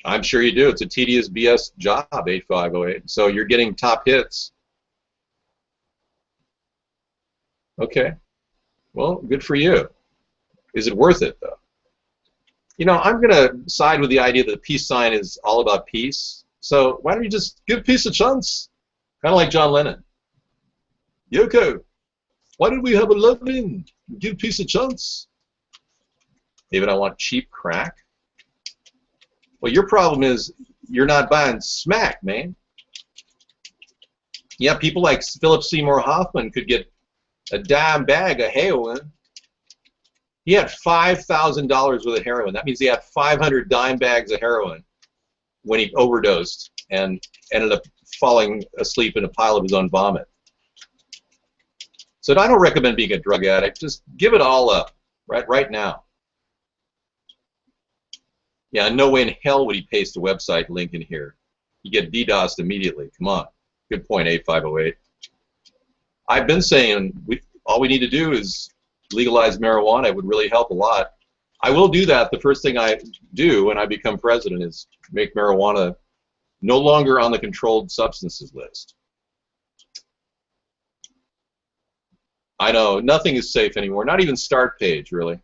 I'm sure you do. It's a tedious BS job, 8508. So you're getting top hits. Okay. Well, good for you. Is it worth it, though? You know, I'm going to side with the idea that the peace sign is all about peace. So why don't you just give peace a chance? Kind of like John Lennon. Yoko, why don't we have a loving? Give peace a chance. David, I want cheap crack. Well, your problem is you're not buying smack, man. Yeah, people like Philip Seymour Hoffman could get a dime bag of heroin. He had $5,000 worth of heroin. That means he had 500 dime bags of heroin when he overdosed and ended up falling asleep in a pile of his own vomit. So I don't recommend being a drug addict. Just give it all up right now. Yeah, no way in hell would he paste a website link in here. You get DDoSed immediately. Come on. Good point, 8508. I've been saying all we need to do is legalize marijuana. It would really help a lot. I will do that. The first thing I do when I become president is make marijuana no longer on the controlled substances list. I know, nothing is safe anymore. Not even Start Page, really.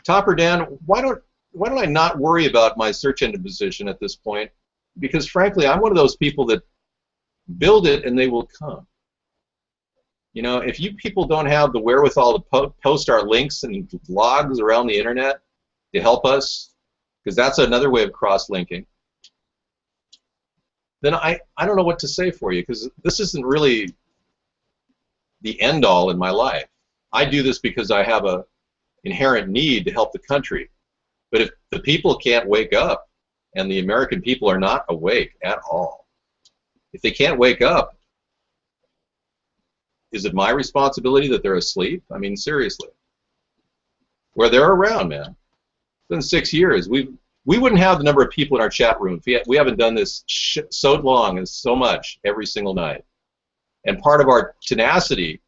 Topper Dan, why don't I not worry about my search engine position at this point? Because frankly, I'm one of those people that build it and they will come. You know, if you people don't have the wherewithal to post our links and blogs around the internet to help us, because that's another way of cross-linking, then I don't know what to say for you, because this isn't really the end-all in my life. I do this because I have a inherent need to help the country. But if the people can't wake up, and the American people are not awake at all, if they can't wake up, is it my responsibility that they're asleep? I mean, seriously. Where they're around, man. It's been 6 years. We wouldn't have the number of people in our chat room if we haven't done this so long and so much every single night. And part of our tenacity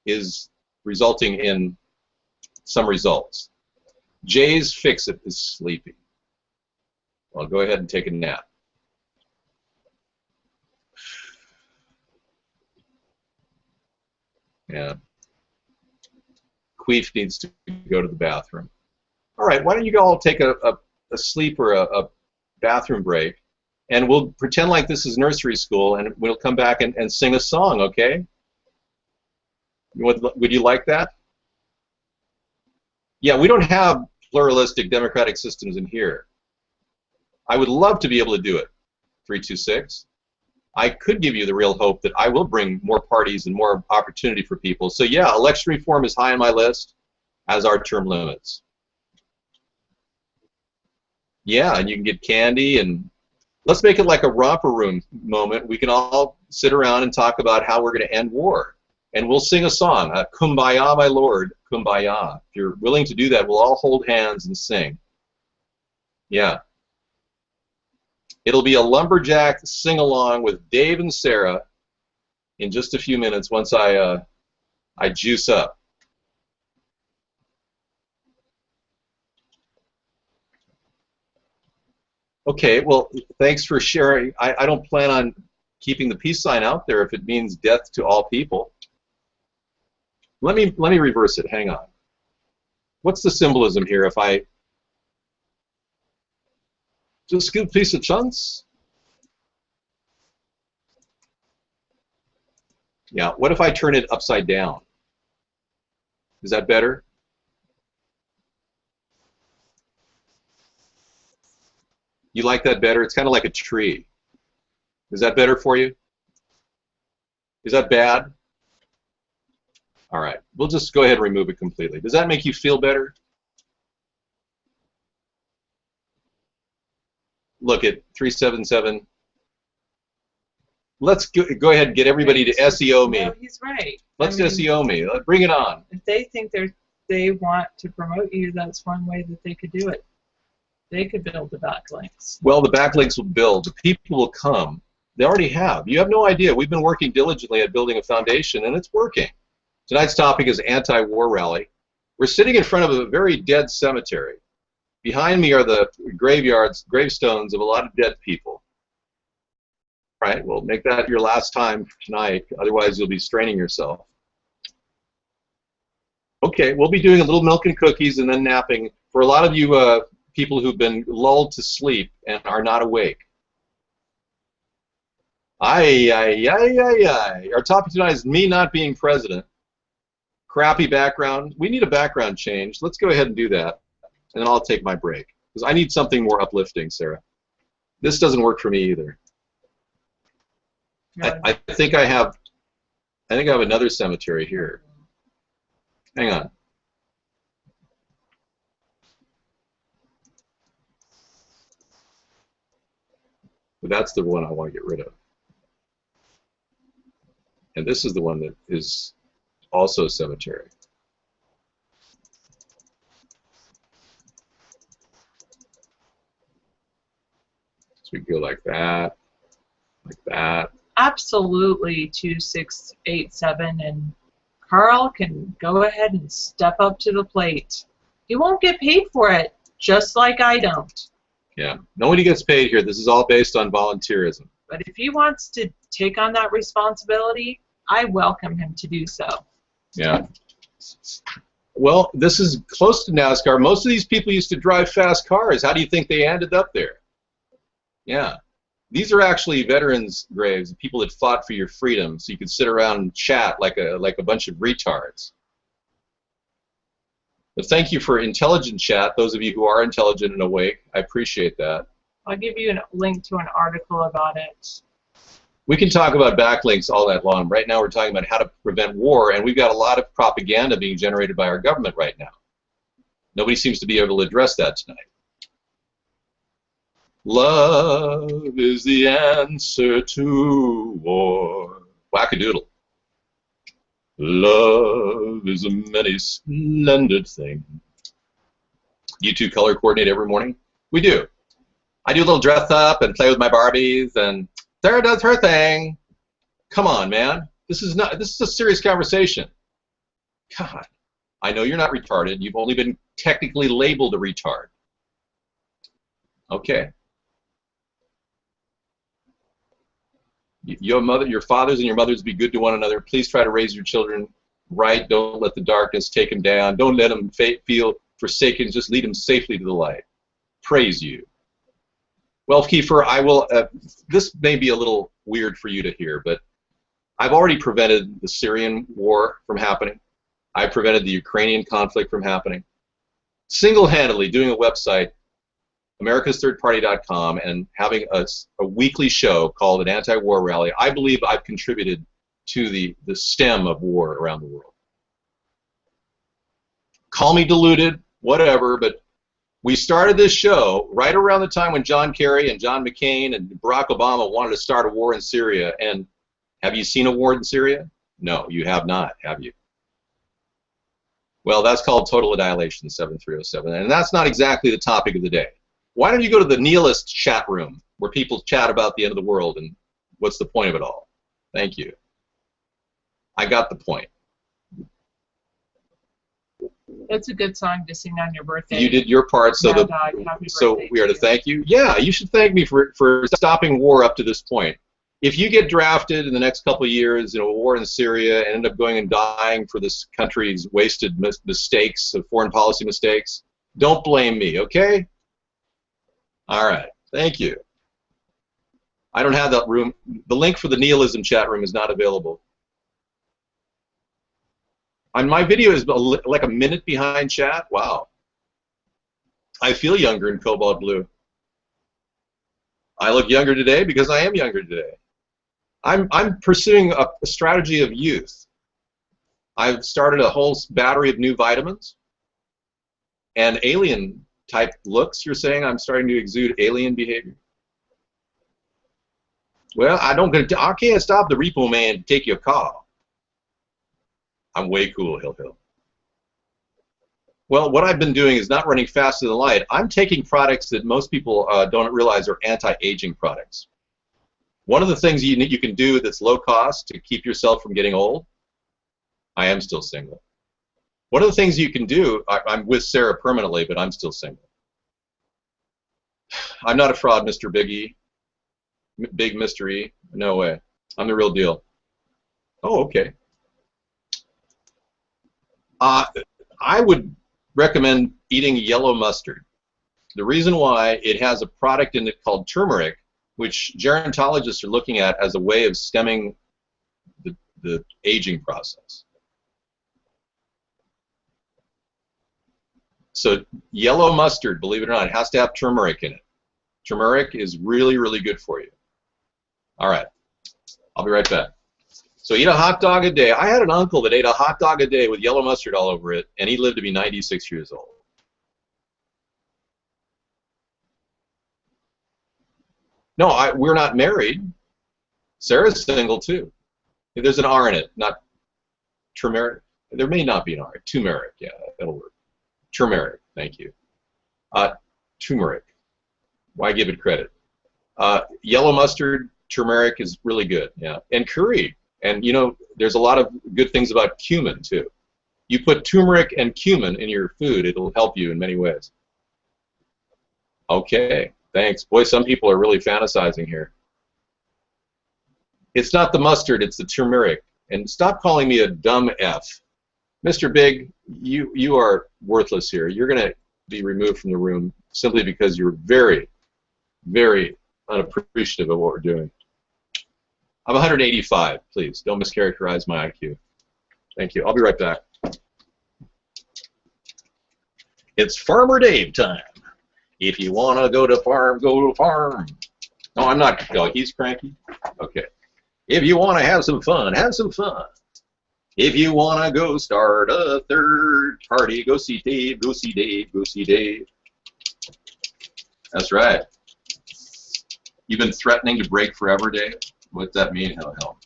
is resulting in some results. Jay's Fix-It is sleepy. Well, go ahead and take a nap. Yeah. Queef needs to go to the bathroom. All right, why don't you all take a sleep or a bathroom break, and we'll pretend like this is nursery school, and we'll come back and sing a song, okay? Would you like that? Yeah, we don't have pluralistic democratic systems in here. I would love to be able to do it. 326. I could give you the real hope that I will bring more parties and more opportunity for people. So yeah, election reform is high on my list, as are term limits. Yeah, and you can get candy, and let's make it like a romper room moment. We can all sit around and talk about how we're going to end war. And we'll sing a song, Kumbaya, my Lord, Kumbaya. If you're willing to do that, we'll all hold hands and sing. Yeah. It'll be a lumberjack sing-along with Dave and Sarah in just a few minutes once I juice up. Okay, well, thanks for sharing. I don't plan on keeping the peace sign out there if it means death to all people. Let me reverse it. Hang on. What's the symbolism here if I just give peace a chance? Yeah, what if I turn it upside down? Is that better? You like that better? It's kind of like a tree. Is that better for you? Is that bad? All right, we'll just go ahead and remove it completely. Does that make you feel better? Look at 377. Let's go ahead and get everybody to SEO me. No, he's right. Let's SEO me. Bring it on. If they think they want to promote you, that's one way that they could do it. They could build the backlinks. Well, the backlinks will build. The people will come. They already have. You have no idea. We've been working diligently at building a foundation, and it's working. Tonight's topic is anti-war rally. We're sitting in front of a very dead cemetery. Behind me are the gravestones of a lot of dead people. Right? Well, make that your last time for tonight. Otherwise, you'll be straining yourself. Okay, we'll be doing a little milk and cookies and then napping. For a lot of you people who've been lulled to sleep and are not awake. Aye, aye, aye, aye, aye. Our topic tonight is me not being president. Crappy background. We need a background change. Let's go ahead and do that, and then I'll take my break because I need something more uplifting, Sarah. This doesn't work for me either. I think I have another cemetery here. Hang on. But that's the one I want to get rid of. And this is the one that is also a cemetery. So we go like that, like that. Absolutely 2687, and Carl can go ahead and step up to the plate. He won't get paid for it, just like I don't. Yeah, nobody gets paid here. This is all based on volunteerism. But if he wants to take on that responsibility, I welcome him to do so. Yeah. Well, this is close to NASCAR. Most of these people used to drive fast cars. How do you think they ended up there? Yeah. These are actually veterans' graves, people that fought for your freedom, so you could sit around and chat like a bunch of retards. But thank you for intelligent chat, those of you who are intelligent and awake. I appreciate that. I'll give you a link to an article about it. We can talk about backlinks all that long. Right now we're talking about how to prevent war, and we've got a lot of propaganda being generated by our government right now. Nobody seems to be able to address that tonight. Love is the answer to war. Wackadoodle. Love is a many splendid thing. You two color coordinate every morning? We do. I do a little dress up and play with my Barbies, and Sarah does her thing. Come on, man. This is a serious conversation. God, I know you're not retarded. You've only been technically labeled a retard. Okay. Your fathers and your mothers be good to one another. Please try to raise your children right. Don't let the darkness take them down. Don't let them feel forsaken. Just lead them safely to the light. Praise you. Well, Kiefer, I will. This may be a little weird for you to hear, but I've already prevented the Syrian war from happening. I prevented the Ukrainian conflict from happening. Single-handedly doing a website, americasthirdparty.com, and having a weekly show called an anti-war rally. I believe I've contributed to the stem of war around the world. Call me deluded, whatever, but we started this show right around the time when John Kerry and John McCain and Barack Obama wanted to start a war in Syria. And have you seen a war in Syria? No, you have not, have you? Well, that's called total annihilation, 7307, and that's not exactly the topic of the day. Why don't you go to the nihilist chat room where people chat about the end of the world and what's the point of it all? Thank you. I got the point. It's a good song to sing on your birthday. You did your part, so we are to thank you. Yeah, you should thank me for stopping war up to this point. If you get drafted in the next couple of years in a war in Syria and end up going and dying for this country's wasted mistakes, foreign policy mistakes, don't blame me, okay? All right, thank you. I don't have that room. The link for the nihilism chat room is not available. And my video is like a minute behind chat. Wow. I feel younger in cobalt blue. I look younger today because I am younger today. I'm pursuing a strategy of youth. I've started a whole battery of new vitamins and alien type looks. You're saying I'm starting to exude alien behavior? Well, I can't stop the repo man to take your car. I'm way cool, Hill Hill. Well, what I've been doing is not running faster than light. I'm taking products that most people don't realize are anti-aging products. One of the things you can do that's low cost to keep yourself from getting old, I am still single. One of the things you can do, I'm with Sarah permanently, but I'm still single. I'm not a fraud, Mr. Biggie. Big mystery. No way. I'm the real deal. Oh, okay. I would recommend eating yellow mustard. The reason why, it has a product in it called turmeric, which gerontologists are looking at as a way of stemming the aging process. So yellow mustard, believe it or not, has to have turmeric in it. Turmeric is really, really good for you. All right, I'll be right back. So eat a hot dog a day. I had an uncle that ate a hot dog a day with yellow mustard all over it, and he lived to be 96 years old. No, we're not married. Sarah's single too. There's an R in it, not turmeric. There may not be an R. Turmeric, yeah, that'll work. Turmeric, thank you. Turmeric. Why give it credit? Yellow mustard, turmeric is really good, yeah. And curry. And you know, there's a lot of good things about cumin too. You put turmeric and cumin in your food, it'll help you in many ways. Okay, thanks. Boy, some people are really fantasizing here. It's not the mustard, it's the turmeric. And stop calling me a dumb F. Mr. Big, you are worthless here. You're going to be removed from the room simply because you're very, very unappreciative of what we're doing. I'm 185, please. Don't mischaracterize my IQ. Thank you. I'll be right back. It's Farmer Dave time. If you want to go to farm, go to farm. No, I'm not. No, he's cranky? Okay. If you want to have some fun, have some fun. If you want to go start a third party, go see Dave, go see Dave, go see Dave. That's right. You've been threatening to break forever, Dave? What's that mean, hell?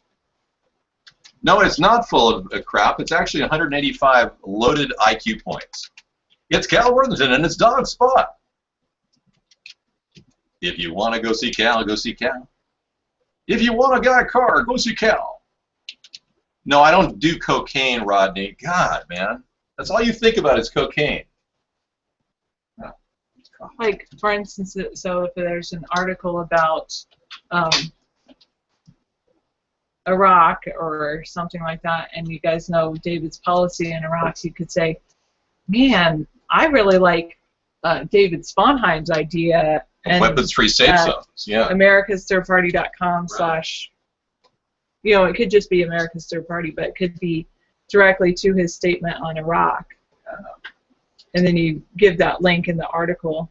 No, it's not full of crap. It's actually 185 loaded IQ points. It's Cal Worthington and it's Dog Spot. If you want to go see Cal, go see Cal. If you want to get a car, go see Cal. No, I don't do cocaine, Rodney. God, man. That's all you think about is cocaine. Like, for instance, so if there's an article about Iraq or something like that, and you guys know David's policy in Iraq, you could say, man, I really like David Sponheim's idea. And weapons-free safe zones, yeah. americasthirdparty.com / you know, it could just be America's Third Party, but it could be directly to his statement on Iraq. And then you give that link in the article.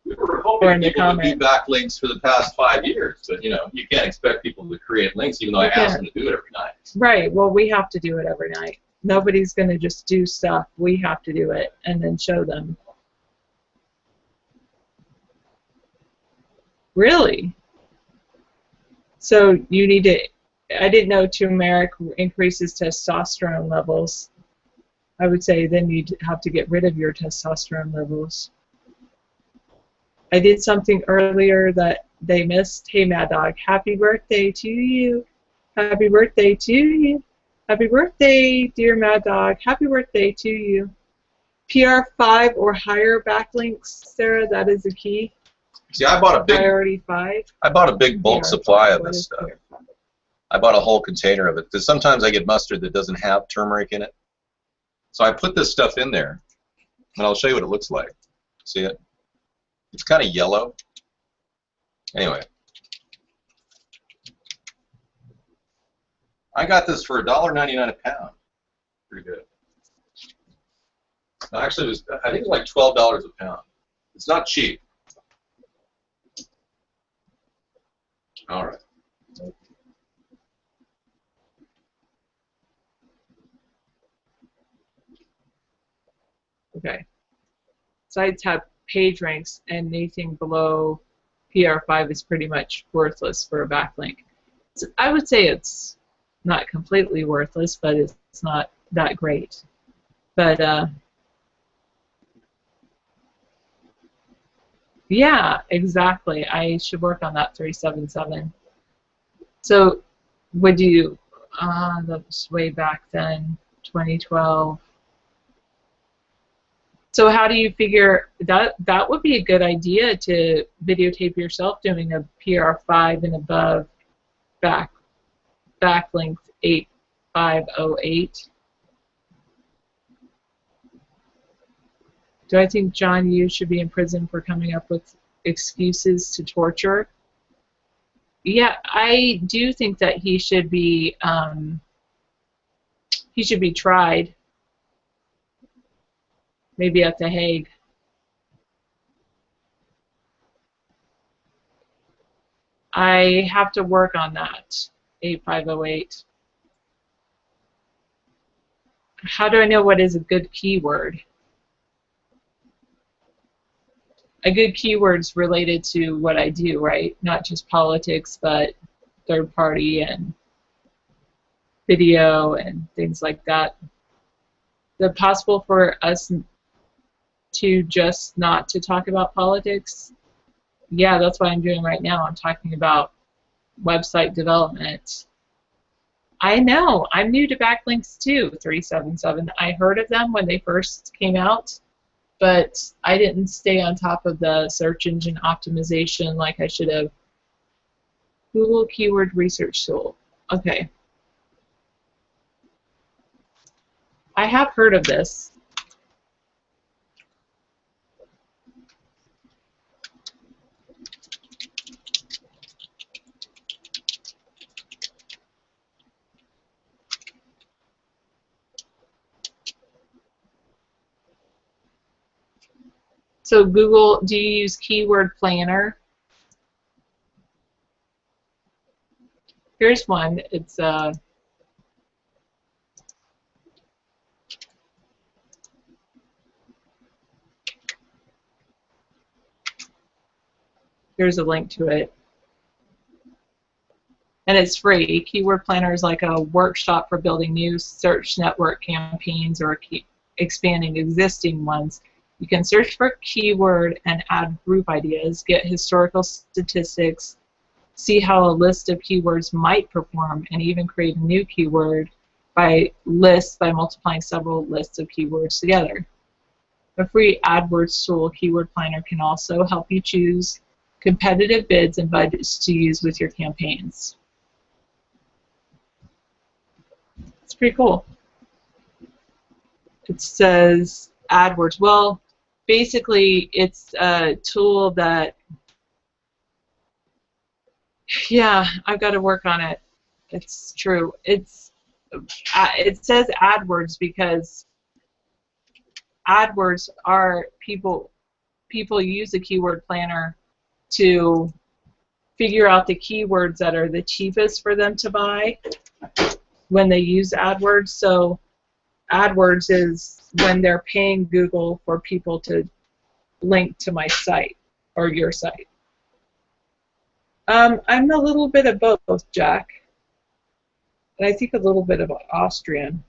We were hoping people would be backlinks for the past 5 years, but you know, you can't expect people to create links, even though I ask them to do it every night. Right. Well, we have to do it every night. Nobody's going to just do stuff. We have to do it and then show them. Really? So you need to. I didn't know turmeric increases testosterone levels. I would say then you'd have to get rid of your testosterone levels. I did something earlier that they missed. Hey, Mad Dog, happy birthday to you. Happy birthday to you. Happy birthday, dear Mad Dog. Happy birthday to you. PR5 or higher backlinks, Sarah, that is the key. See, I bought a big Priority 5. I bought a big bulk supply of What this is stuff. PR5? I bought a whole container of it because sometimes I get mustard that doesn't have turmeric in it. So I put this stuff in there, and I'll show you what it looks like. See it? It's kind of yellow. Anyway, I got this for $1.99 a pound. Pretty good. Actually, it was, I think it was like $12 a pound. It's not cheap. All right. Okay. Sites have page ranks, and anything below PR5 is pretty much worthless for a backlink. So I would say it's not completely worthless, but it's not that great. But yeah, exactly. I should work on that 377. So would you? That was way back then, 2012. So how do you figure that? That would be a good idea to videotape yourself doing a PR5 and above backlink 8508. Do I think John Yoo should be in prison for coming up with excuses to torture? Yeah, I do think that he should be tried, maybe at The Hague. I have to work on that, 8508. How do I know what is a good keyword? A good keyword's related to what I do, right? Not just politics, but third party and video and things like that. Is it possible for us to just not to talk about politics? Yeah, that's what I'm doing right now. I'm talking about website development. I know. I'm new to backlinks too, 377. I heard of them when they first came out, but I didn't stay on top of the search engine optimization like I should have. Google Keyword Research Tool. Okay. I have heard of this. So Google, do you use Keyword Planner? Here's one. It's here's a link to it. And it's free. Keyword Planner is like a workshop for building new search network campaigns or expanding existing ones. You can search for keyword and add group ideas, get historical statistics, see how a list of keywords might perform, and even create a new keyword by multiplying several lists of keywords together. A free AdWords tool, Keyword Planner, can also help you choose competitive bids and budgets to use with your campaigns. It's pretty cool. It says AdWords. Well, basically, it's a tool that, yeah, I've got to work on it. It's true. It says AdWords because AdWords are people use the Keyword Planner to figure out the keywords that are the cheapest for them to buy when they use AdWords. So AdWords is when they're paying Google for people to link to my site or your site. I'm a little bit of both, Jack. And I think a little bit of Austrian.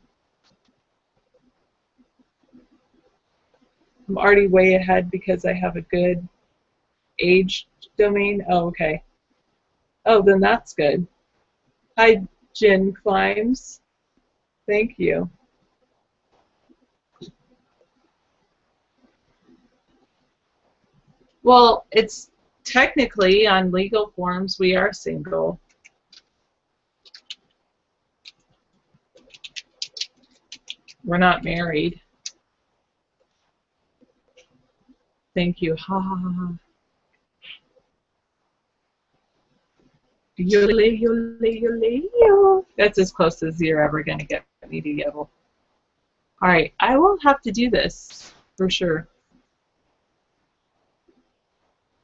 I'm already way ahead because I have a good age domain. Oh, okay. Oh, then that's good. Hi, Jen Climbs. Thank you. Well, it's technically on legal forms we are single. We're not married. Thank you. Ha ha ha. Yole, yole, yole, yo. That's as close as you're ever going to get me to yodel. Alright, I will have to do this for sure.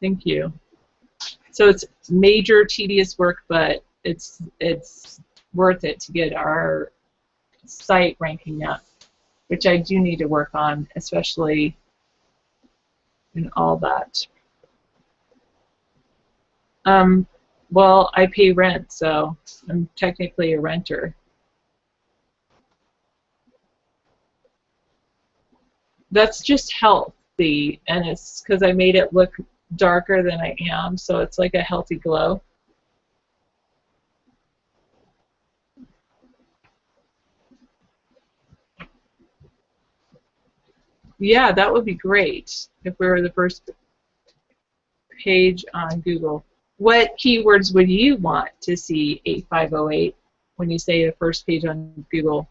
Thank you. So it's major, tedious work, but it's worth it to get our site ranking up, which I do need to work on, especially in all that. Well, I pay rent, so I'm technically a renter. That's just healthy, and it's because I made it look darker than I am, so it's like a healthy glow. Yeah, that would be great if we were the first page on Google. What keywords would you want to see 8508 when you say the first page on Google?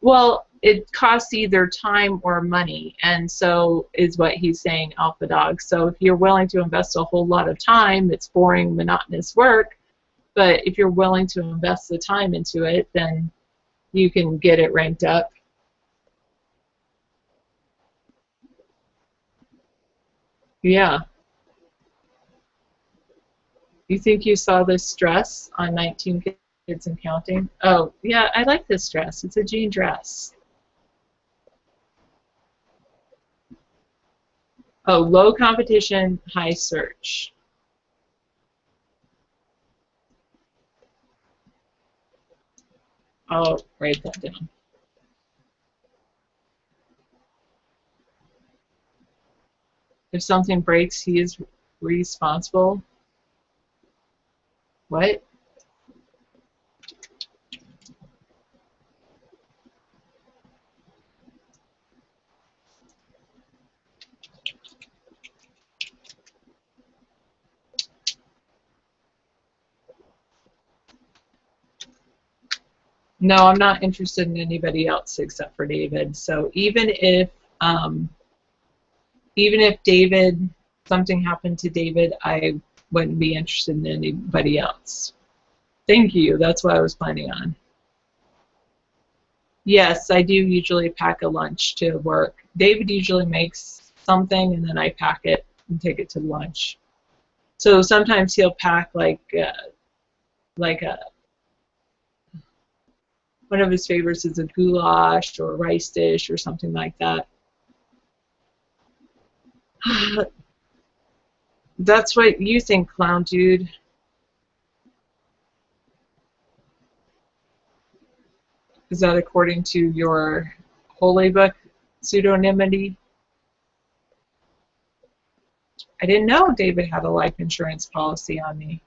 Well, it costs either time or money, and so is what he's saying, Alpha Dog. So if you're willing to invest a whole lot of time, it's boring, monotonous work, but if you're willing to invest the time into it, then you can get it ranked up. Yeah. You think you saw this dress on 19 Kids and Counting? Oh, yeah, I like this dress. It's a jean dress. Oh, low competition, high search. I'll write that down. If something breaks, he is responsible. What? No, I'm not interested in anybody else except for David. So even if David, something happened to David, I wouldn't be interested in anybody else. Thank you. That's what I was planning on. Yes, I do usually pack a lunch to work. David usually makes something, and then I pack it and take it to lunch. So sometimes he'll pack like one of his favorites is a goulash or a rice dish or something like that. That's what you think, Clown Dude. Is that according to your holy book pseudonymity? I didn't know David had a life insurance policy on me.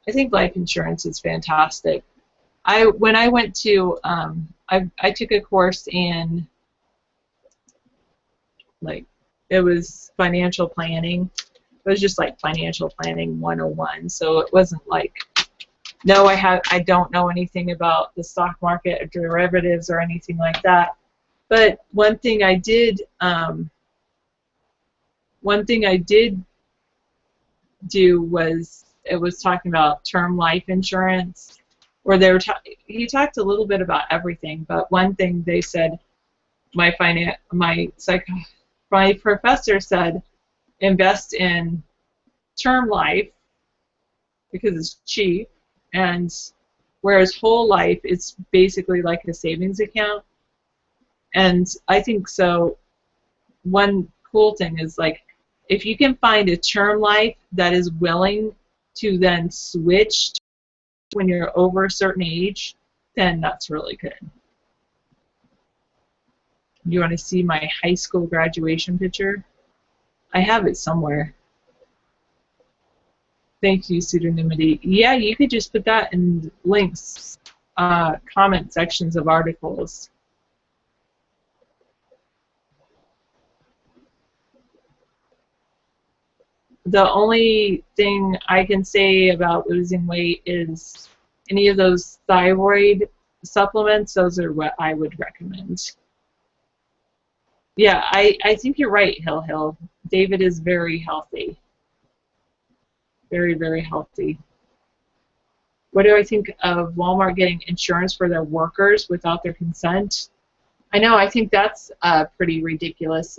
I think life insurance is fantastic. When I went to, I took a course in, like, it was financial planning. It was just like financial planning 101. So it wasn't like, no, I don't know anything about the stock market or derivatives or anything like that. But one thing I did do was, it was talking about term life insurance, where he talked a little bit about everything, but one thing they said, my professor said, invest in term life because it's cheap, and whereas whole life, it's basically like a savings account. And I think so. One cool thing is, like, if you can find a term life that is willing to then switch when you're over a certain age, then that's really good. You want to see my high school graduation picture? I have it somewhere. Thank you, pseudonymity. Yeah, you could just put that in links, comment sections of articles. The only thing I can say about losing weight is any of those thyroid supplements, those are what I would recommend. Yeah, I think you're right, Hill. David is very healthy. Very, very healthy. What do I think of Walmart getting insurance for their workers without their consent? I know, I think that's pretty ridiculous.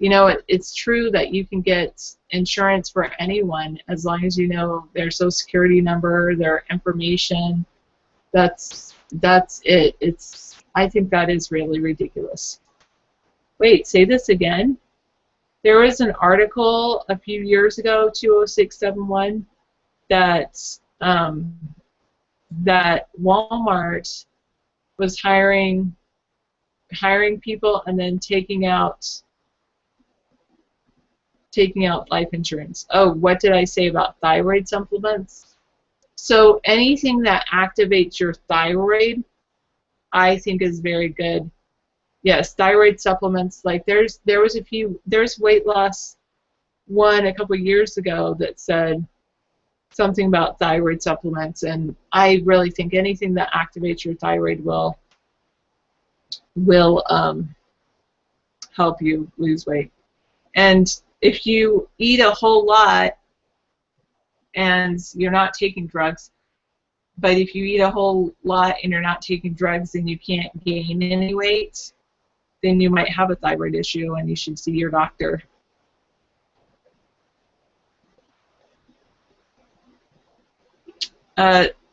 You know, it's true that you can get insurance for anyone as long as you know their social security number, their information. That's it. I think that is really ridiculous. Wait, say this again. There was an article a few years ago, 20671, that that Walmart was hiring people and then taking out life insurance. Oh, what did I say about thyroid supplements? So anything that activates your thyroid, I think is very good. Yes, thyroid supplements. Like there's weight loss one a couple years ago that said something about thyroid supplements, and I really think anything that activates your thyroid will will help you lose weight. And if you eat a whole lot and you're not taking drugs, but if you eat a whole lot and you're not taking drugs and you can't gain any weight, then you might have a thyroid issue and you should see your doctor.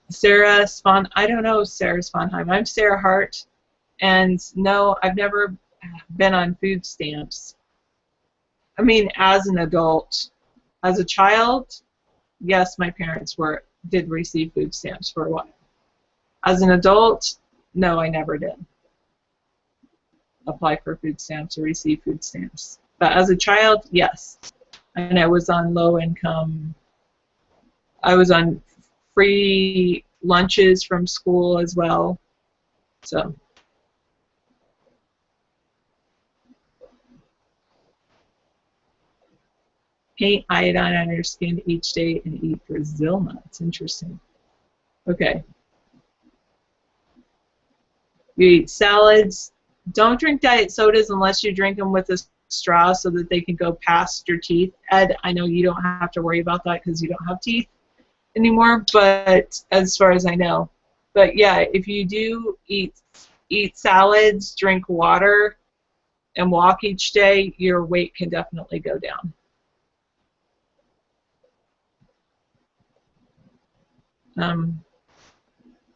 Sarah Spon, I don't know Sarah Sponheim. I'm Sarah Hart, and no, I've never been on food stamps. I mean, as an adult. As a child, yes, my parents did receive food stamps for a while. As an adult, no, I never did apply for food stamps or receive food stamps. But as a child, yes. And I was on low income. I was on free lunches from school as well. So. Paint iodine on your skin each day and eat Brazil nuts. Interesting. Okay. You eat salads. Don't drink diet sodas unless you drink them with a straw so that they can go past your teeth. Ed, I know you don't have to worry about that because you don't have teeth anymore, but as far as I know. But yeah, if you do eat salads, drink water, and walk each day, your weight can definitely go down.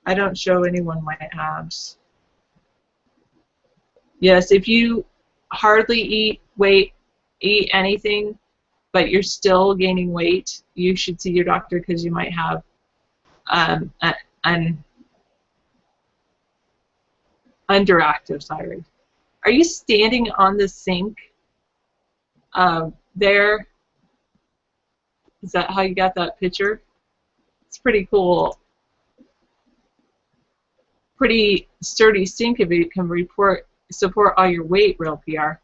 I don't show anyone my abs. Yes, if you hardly eat anything, but you're still gaining weight, you should see your doctor because you might have an underactive thyroid. Are you standing on the sink there? Is that how you got that picture? It's pretty cool. Pretty sturdy sink if it can support all your weight, Real PR.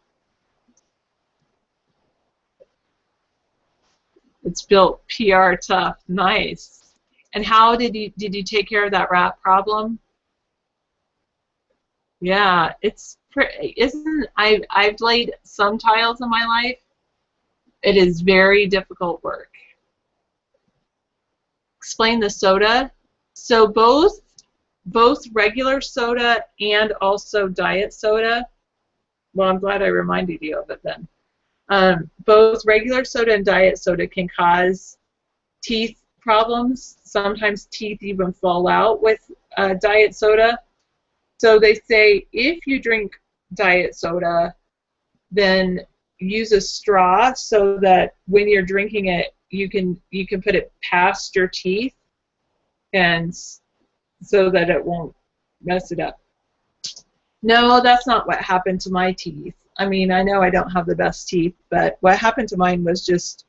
It's built PR tough. Nice. And how did you take care of that rat problem? Yeah, I've laid some tiles in my life. It is very difficult work. Explain the soda. So both regular soda and also diet soda. Well, I'm glad I reminded you of it then. Both regular soda and diet soda can cause teeth problems. Sometimes teeth even fall out with diet soda. So they say if you drink diet soda, then use a straw so that when you're drinking it, you can put it past your teeth, and so that it won't mess it up. No, that's not what happened to my teeth. I mean, I know I don't have the best teeth, but what happened to mine was just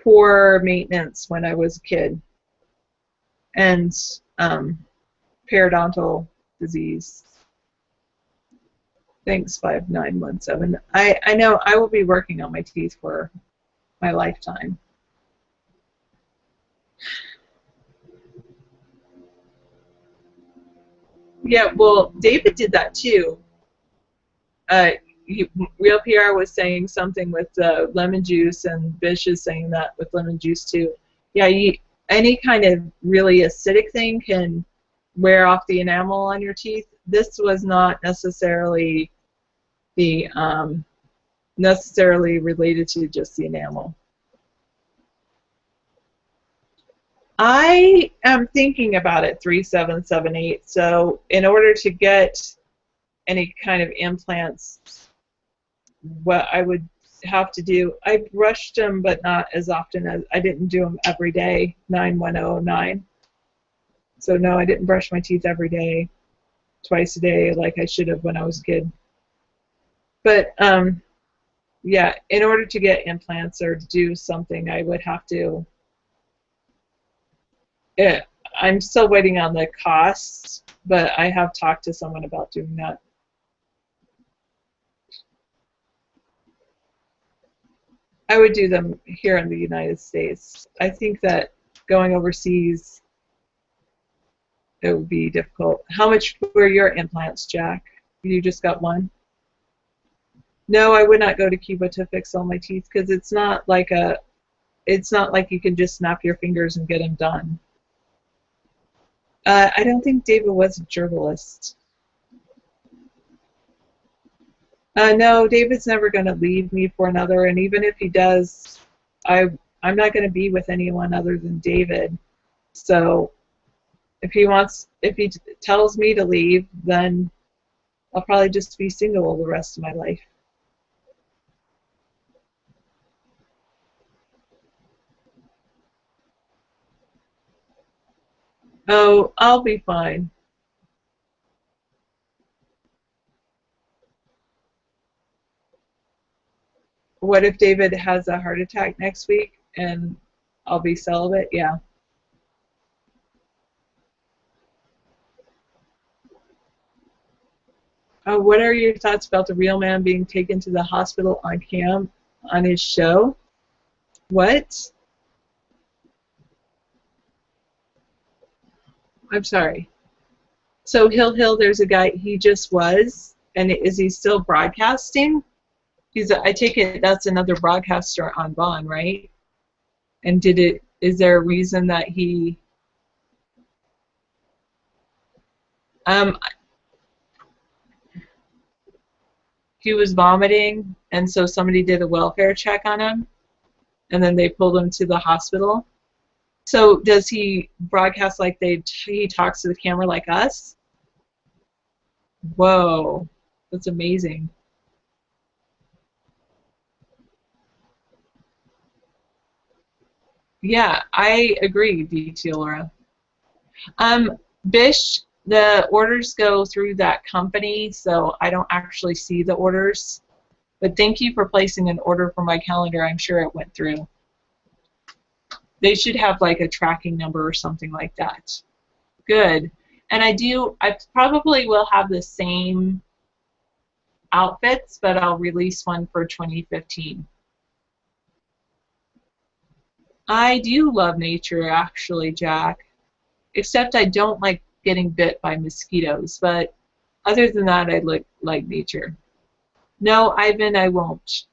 poor maintenance when I was a kid, and periodontal disease. Thanks, 5917. I know I will be working on my teeth for my lifetime. Yeah, well, David did that too. Real PR was saying something with lemon juice, and Bish is saying that with lemon juice too. Yeah, any kind of really acidic thing can wear off the enamel on your teeth. This was not necessarily necessarily related to just the enamel. I am thinking about it, 3778. So in order to get any kind of implants, what I would have to do, I brushed them, but not as often as I didn't do them every day. 9109. So no, I didn't brush my teeth every day, twice a day, like I should have when I was a kid. But yeah, in order to get implants or to do something, I would have to. I'm still waiting on the costs, but I have talked to someone about doing that. I would do them here in the United States. I think that going overseas, it would be difficult. How much were your implants, Jack? You just got one? No, I would not go to Cuba to fix all my teeth because it's not like you can just snap your fingers and get them done. I don't think David was a journalist. No, David's never going to leave me for another, and even if he does, I'm not going to be with anyone other than David. So if he tells me to leave, then I'll probably just be single the rest of my life. Oh, I'll be fine. What if David has a heart attack next week and I'll be celibate? Yeah. What are your thoughts about the real man being taken to the hospital on cam on his show? What? I'm sorry. So Hill, there's a guy, he just was, and is he still broadcasting? I take it that's another broadcaster on Vaughn, right? And is there a reason that he was vomiting, and so somebody did a welfare check on him, and then they pulled him to the hospital? So does he broadcast like he talks to the camera like us? Whoa, that's amazing. Yeah, I agree, DT Laura. Bish, the orders go through that company, so I don't actually see the orders. But thank you for placing an order for my calendar. I'm sure it went through. They should have like a tracking number or something like that. Good. And I probably will have the same outfits, but I'll release one for 2015. I do love nature, actually, Jack. Except I don't like getting bit by mosquitoes. But other than that, I like nature. No, Ivan, I won't.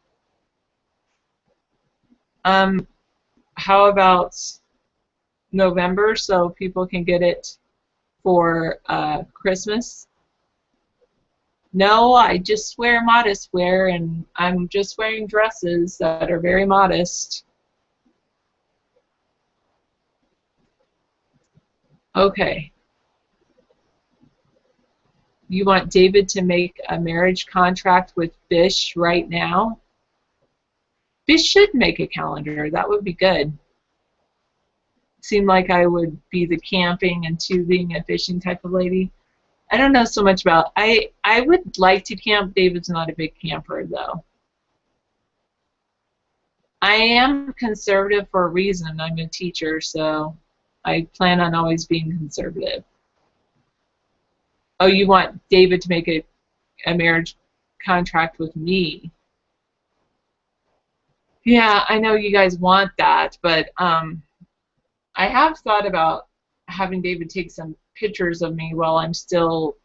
How about November so people can get it for Christmas? No, I just wear modest wear, and I'm just wearing dresses that are very modest. Okay. You want David to make a marriage contract with Bish right now? Bish should make a calendar. That would be good. Seemed like I would be the camping and tubing and fishing type of lady. I don't know so much about. I would like to camp. David's not a big camper, though. I am conservative for a reason. I'm a teacher, so I plan on always being conservative. Oh, you want David to make a marriage contract with me? Yeah, I know you guys want that, but I have thought about having David take some pictures of me while I'm still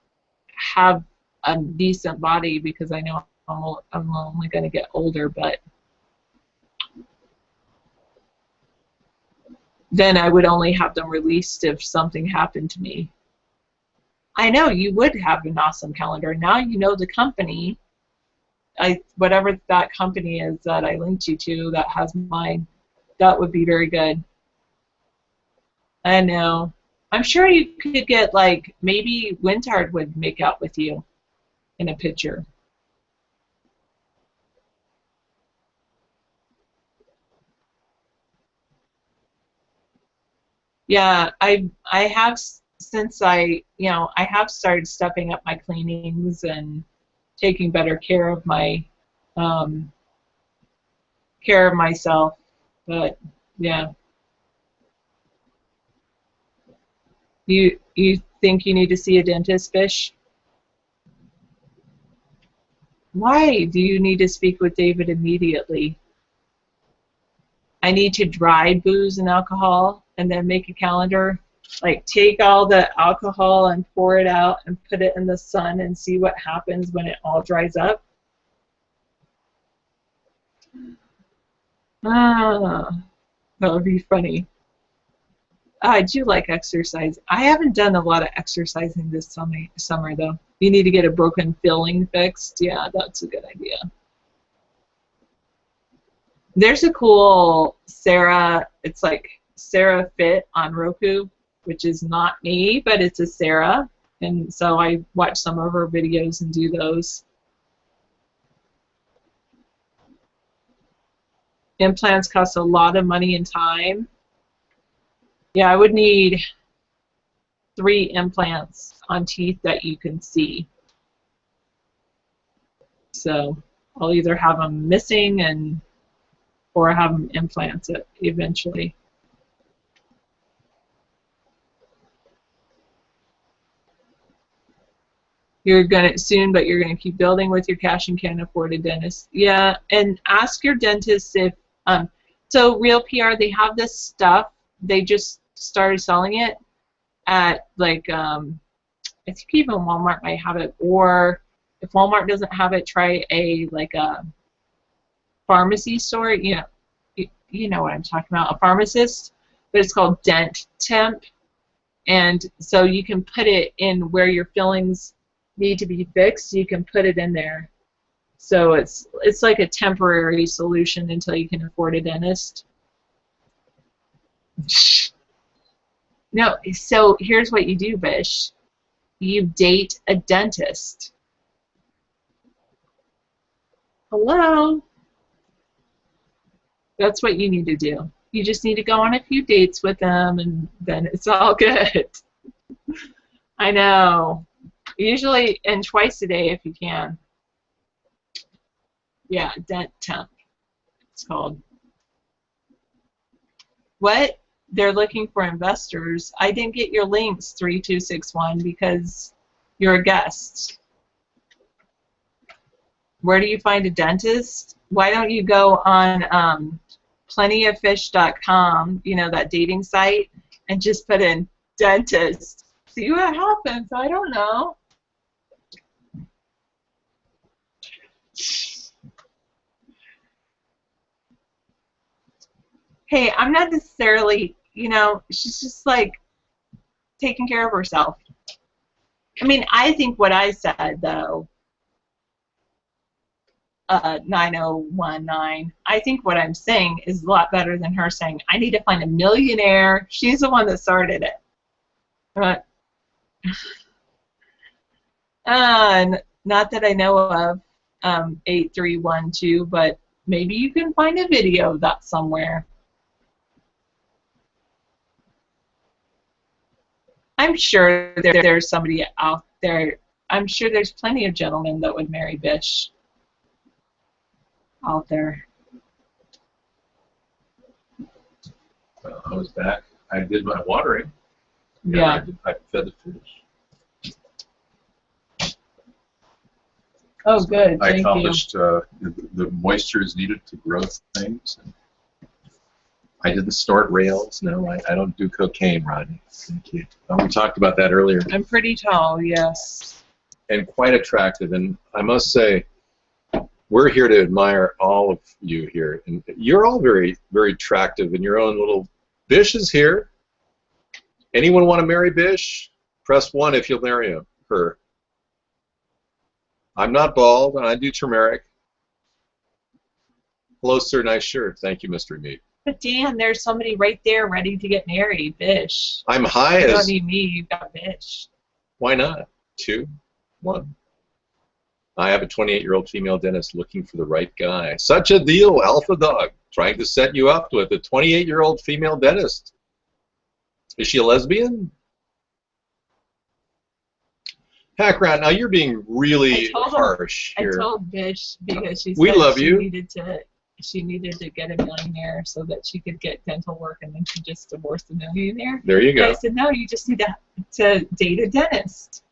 have a decent body, because I know I'm only going to get older, but then I would only have them released if something happened to me. I know you would have an awesome calendar. Now you know the company. Whatever that company is that I linked you to that has mine, that would be very good. I know. I'm sure you could get, like, maybe Wintard would make out with you in a picture. Yeah, I have, since I have started stepping up my cleanings and taking better care of myself, but yeah. You think you need to see a dentist, Bish? Why do you need to speak with David immediately? I need to dry booze and alcohol and then make a calendar. Like, take all the alcohol and pour it out and put it in the sun and see what happens when it all dries up. Ah, that would be funny. I do like exercise. I haven't done a lot of exercising this summer though. You need to get a broken filling fixed. Yeah, that's a good idea. There's a cool Sarah, it's like Sarah Fit on Roku, which is not me, but it's a Sarah. And so I watch some of her videos and do those. Implants cost a lot of money and time. Yeah, I would need 3 implants on teeth that you can see. So I'll either have them missing or have them implanted eventually. You're gonna soon, but you're gonna keep building with your cash and can't afford a dentist. Yeah, and ask your dentist if so Real PR, they have this stuff. They just started selling it at like I think even Walmart might have it, or if Walmart doesn't have it, try a pharmacy store. You know what I'm talking about, a pharmacist, but it's called Dent Temp, and so you can put it in where your fillings need to be fixed. You can put it in there, so it's like a temporary solution until you can afford a dentist. No, so here's what you do, Bish. You date a dentist. Hello? That's what you need to do. You just need to go on a few dates with them, and then it's all good. I know. Usually, and twice a day if you can. Yeah, Dent Temp, it's called. What? They're looking for investors. I didn't get your links, 3261, because you're a guest. Where do you find a dentist? Why don't you go on plentyoffish.com, you know, that dating site, and just put in dentist. See what happens. I don't know. Hey, I'm not necessarily, you know, she's just like taking care of herself. I mean, I think what I said, though, 9019, I think what I'm saying is a lot better than her saying, I need to find a millionaire. She's the one that started it. But, not that I know of, 8312, but maybe you can find a video of that somewhere. I'm sure there's somebody out there. I'm sure there's plenty of gentlemen that would marry Bish out there. Well, I was back. I did my watering. Yeah. I fed the fish. Oh, good. I Thank you. accomplished the moisture is needed to grow things. And I didn't snort rails. No, I don't do cocaine, Rodney. Thank you. We talked about that earlier. I'm pretty tall, yes. And quite attractive. And I must say, we're here to admire all of you here. And you're all very, very attractive in your own little... Bish is here. Anyone want to marry Bish? Press 1 if you'll marry her. I'm not bald, and I do turmeric. Hello, sir. Nice shirt. Thank you, Mr. Meat. But Dan, there's somebody right there ready to get married, Bish. I'm high You as... don't need me, you've got Bish. Why not? 2, 1. I have a 28-year-old female dentist looking for the right guy. Such a deal, Alpha Dog. Trying to set you up with a 28-year-old female dentist. Is she a lesbian? Hackrat, now you're being really harsh here. I told Bish because she We said love she you. needed to get a millionaire so that she could get dental work, and then she just divorced the millionaire. There you go. I said, no, you just need to date a dentist.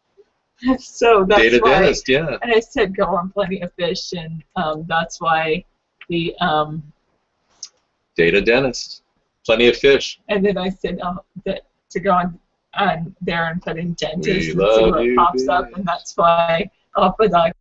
So that's Date a why, dentist, yeah. and I said, go on Plenty of Fish, and that's why the Date a dentist. Plenty of fish. and then I said, oh, that to go on there and put in dentist We and see love what you, pops up, bitch. and that's why Alpha Dog